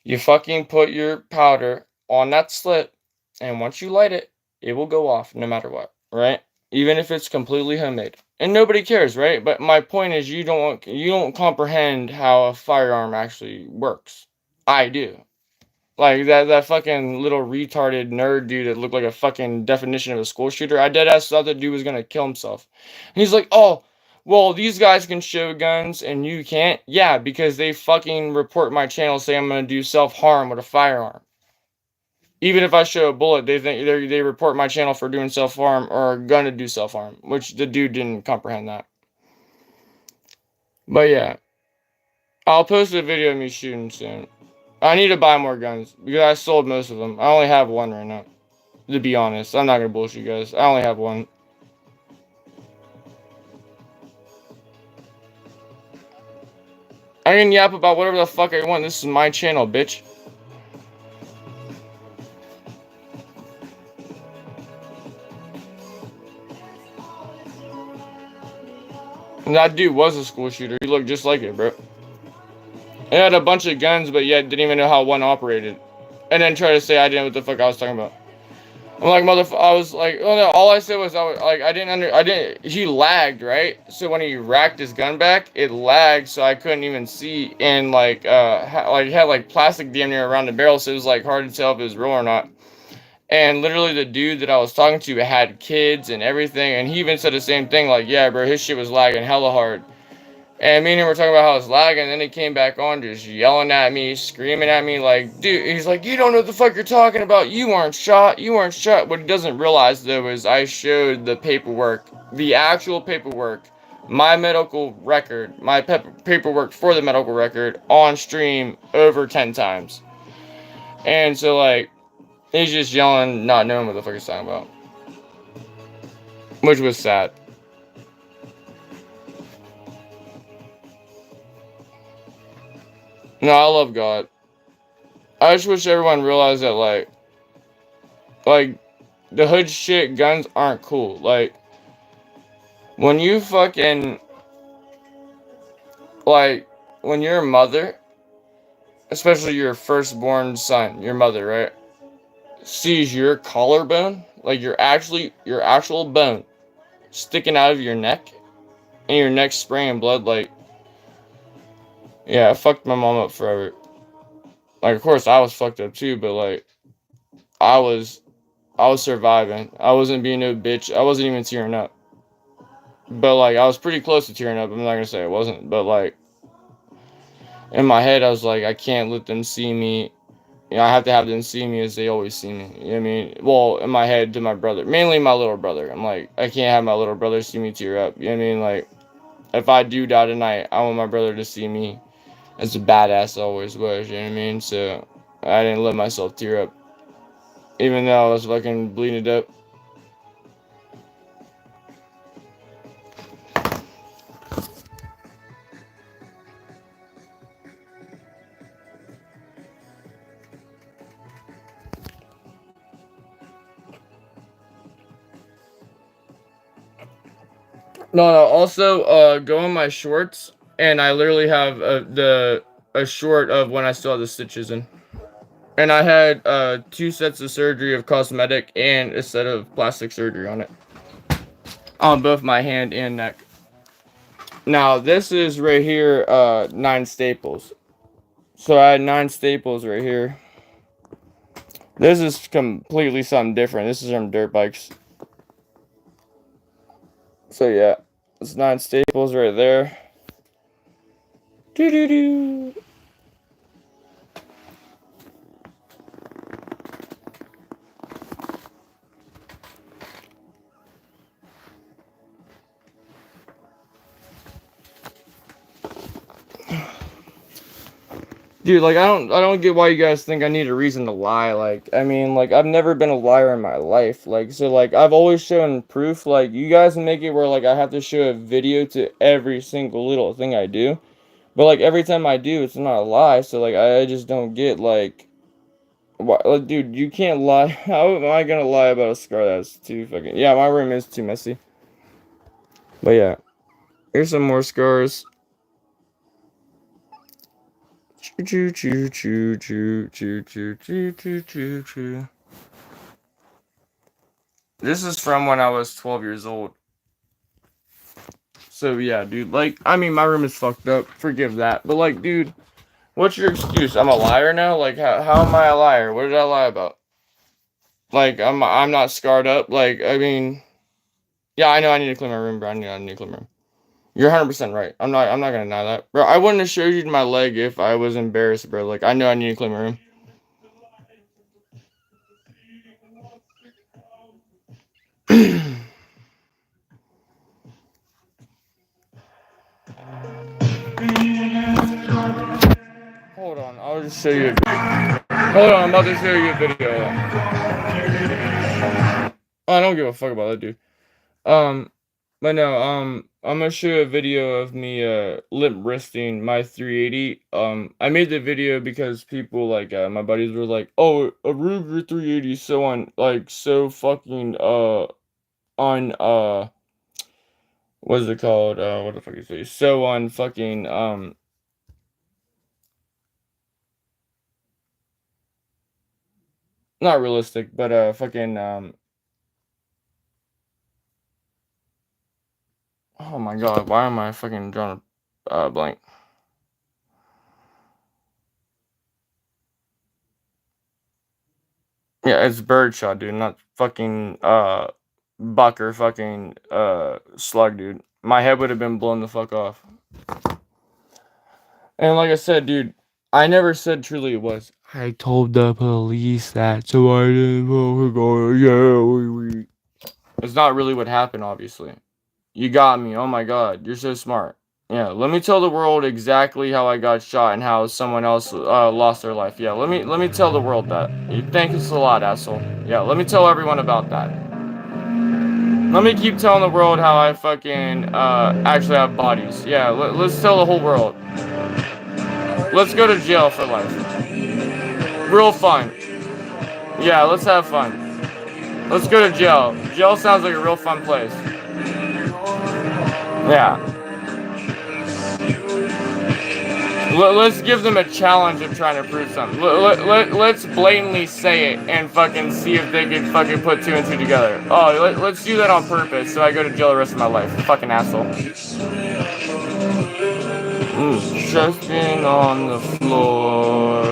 You fucking put your powder on that slit, and once you light it, it will go off no matter what, right? Even if it's completely homemade. And nobody cares, right? But my point is, you don't comprehend how a firearm actually works. I do. Like that fucking little retarded nerd dude that looked like a fucking definition of a school shooter. I deadass thought that dude was gonna kill himself. And he's like, oh, well, these guys can show guns and you can't. Yeah, because they fucking report my channel saying I'm gonna do self-harm with a firearm. Even if I show a bullet, they report my channel for doing self-harm or gonna do self-harm, which the dude didn't comprehend that. But yeah, I'll post a video of me shooting soon. I need to buy more guns because I sold most of them. I only have one right now. To be honest, I'm not gonna bullshit you guys. I only have one. I can yap about whatever the fuck I want. This is my channel, bitch. And that dude was a school shooter. He looked just like it, bro. He had a bunch of guns, but yet didn't even know how one operated. And then try to say I didn't know what the fuck I was talking about. I'm like, I was like, oh no, all I said was, he lagged, right? So when he racked his gun back, it lagged, so I couldn't even see, and he had like plastic damn near around the barrel, so it was like hard to tell if it was real or not. And literally the dude that I was talking to had kids and everything, and he even said the same thing, like, yeah, bro, his shit was lagging hella hard. And me and him were talking about how it's lagging, and then he came back on just yelling at me, screaming at me, like, dude, he's like, you don't know what the fuck you're talking about, you weren't shot. What he doesn't realize, though, is I showed the paperwork, the actual paperwork, my medical record, my paperwork for the medical record, on stream over 10 times. And so, like, he's just yelling, not knowing what the fuck he's talking about. Which was sad. No, I love God. I just wish everyone realized that, like, the hood shit, guns aren't cool. Like, when you fucking, like, when your mother, especially your firstborn son, your mother, right, sees your collarbone, like your actual bone, sticking out of your neck, and your neck spraying blood, like, yeah, I fucked my mom up forever. Like, of course, I was fucked up too, but, like, I was surviving. I wasn't being no bitch. I wasn't even tearing up. But, like, I was pretty close to tearing up. I'm not gonna say I wasn't. But, like, in my head, I was like, I can't let them see me. You know, I have to have them see me as they always see me. You know what I mean? Well, in my head, to my brother. Mainly my little brother. I'm like, I can't have my little brother see me tear up. You know what I mean? Like, if I do die tonight, I want my brother to see me as a badass I always was. You know what I mean? So, I didn't let myself tear up. Even though I was fucking bleeding it up. No. Also, go in my shorts, and I literally have a short of when I still have the stitches in. And I had 2 sets of surgery of cosmetic and a set of plastic surgery on it. On both my hand and neck. Now, this is right here, 9 staples. So I had 9 staples right here. This is completely something different. This is from dirt bikes. So yeah, it's 9 staples right there. Doo-doo-doo. Dude, like, I don't get why you guys think I need a reason to lie. Like, I mean, like, I've never been a liar in my life. Like, so, like, I've always shown proof. Like, you guys make it where, like, I have to show a video to every single little thing I do. But, like, every time I do, it's not a lie. So, like, I just don't get, like, What, like, dude, you can't lie. How am I gonna lie about a scar that's too fucking... Yeah, my room is too messy. But yeah. Here's some more scars. Choo choo choo choo choo choo choo choo choo choo. This is from when I was 12 years old. So yeah, dude, like, I mean, my room is fucked up. Forgive that. But like, dude, what's your excuse? I'm a liar now? Like, how am I a liar? What did I lie about? Like, I'm not scarred up. Like, I mean, yeah, I know I need to clean my room, bro. I need to clean my room. You're 100% right. I'm not gonna deny that. Bro, I wouldn't have showed you my leg if I was embarrassed, bro. Like, I know I need to clean my room. Hold on, I'll just show you a video. Hold on, I'm about to show you a video. I don't give a fuck about that, dude. But no, I'm gonna show you a video of me, limp wristing my 380. I made the video because people, like, my buddies were like, oh, a Ruger 380 is so so fucking, what is it called? What the fuck is it? So on fucking, not realistic, but, fucking, oh my god, why am I fucking drawing a, blank? Yeah, it's birdshot, dude, not fucking, buck or fucking, slug, dude. My head would have been blown the fuck off. And like I said, dude, I never said truly it was. I told the police that, so I didn't go, yeah, It's not really what happened, obviously. You got me, oh my god, you're so smart. Yeah, let me tell the world exactly how I got shot and how someone else lost their life. Yeah, let me tell the world that. You think it's a lot, asshole. Yeah, let me tell everyone about that. Let me keep telling the world how I fucking actually have bodies. Yeah, let's tell the whole world. Let's go to jail for life. Real fun. Yeah, let's have fun. Let's go to jail. Jail sounds like a real fun place. Yeah. Let's give them a challenge of trying to prove something. Let's blatantly say it and fucking see if they can fucking put two and two together. Oh, let's do that on purpose so I go to jail the rest of my life. Fucking asshole. Choking on the floor.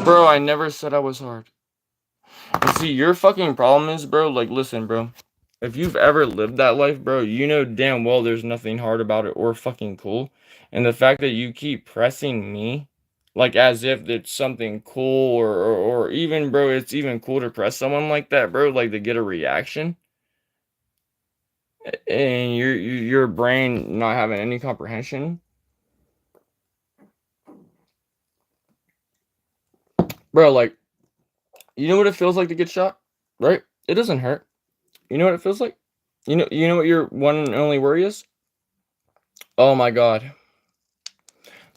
Bro, I never said I was hard. And see, your fucking problem is, bro, like, listen, bro. If you've ever lived that life, bro, you know damn well there's nothing hard about it or fucking cool. And the fact that you keep pressing me, like, as if it's something cool or even, bro, it's even cool to press someone like that, bro, like, to get a reaction. And your brain not having any comprehension. Bro, like, you know what it feels like to get shot, right? It doesn't hurt. You know what it feels like? You know what your one and only worry is? Oh my god.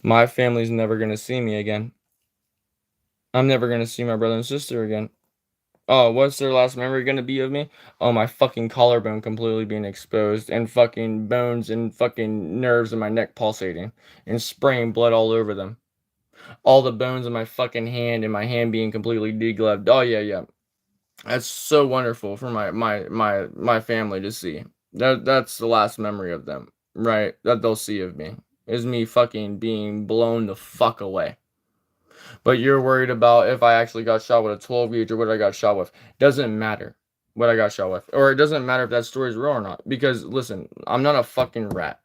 My family's never gonna see me again. I'm never gonna see my brother and sister again. Oh, what's their last memory gonna be of me? Oh, my fucking collarbone completely being exposed and fucking bones and fucking nerves in my neck pulsating and spraying blood all over them. All the bones in my fucking hand and my hand being completely degloved. Oh yeah. That's so wonderful for my family to see. That's the last memory of them, right? That they'll see of me is me fucking being blown the fuck away. But you're worried about if I actually got shot with a 12 gauge or what I got shot with. Doesn't matter what I got shot with, or it doesn't matter if that story's real or not. Because listen, I'm not a fucking rat.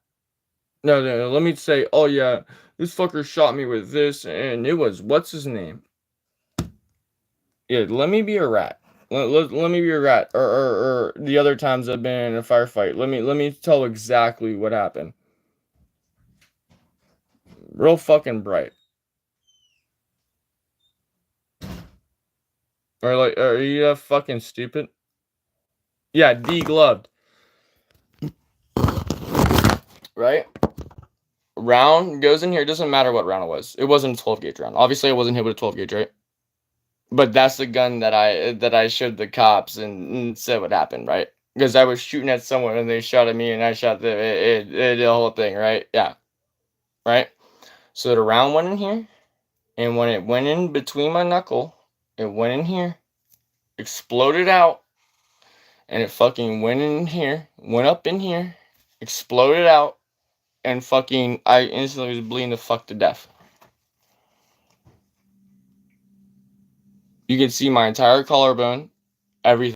No, let me say, oh yeah, this fucker shot me with this, and it was what's his name? Yeah, let me be a rat. Let me be a rat. Or the other times I've been in a firefight. Let me tell exactly what happened. Real fucking bright. Or like, are you fucking stupid? Yeah, degloved. right? Round goes in here. It doesn't matter what round it was. It wasn't a 12 gauge round. Obviously, I wasn't hit with a 12 gauge, right? But that's the gun that I showed the cops and said what happened, right? Because I was shooting at someone and they shot at me and I shot the whole thing, right? Yeah, right. So the round went in here, and when it went in between my knuckle, it went in here, exploded out, and it fucking went in here, went up in here, exploded out, and fucking I instantly was bleeding the fuck to death. You can see my entire collarbone, everything.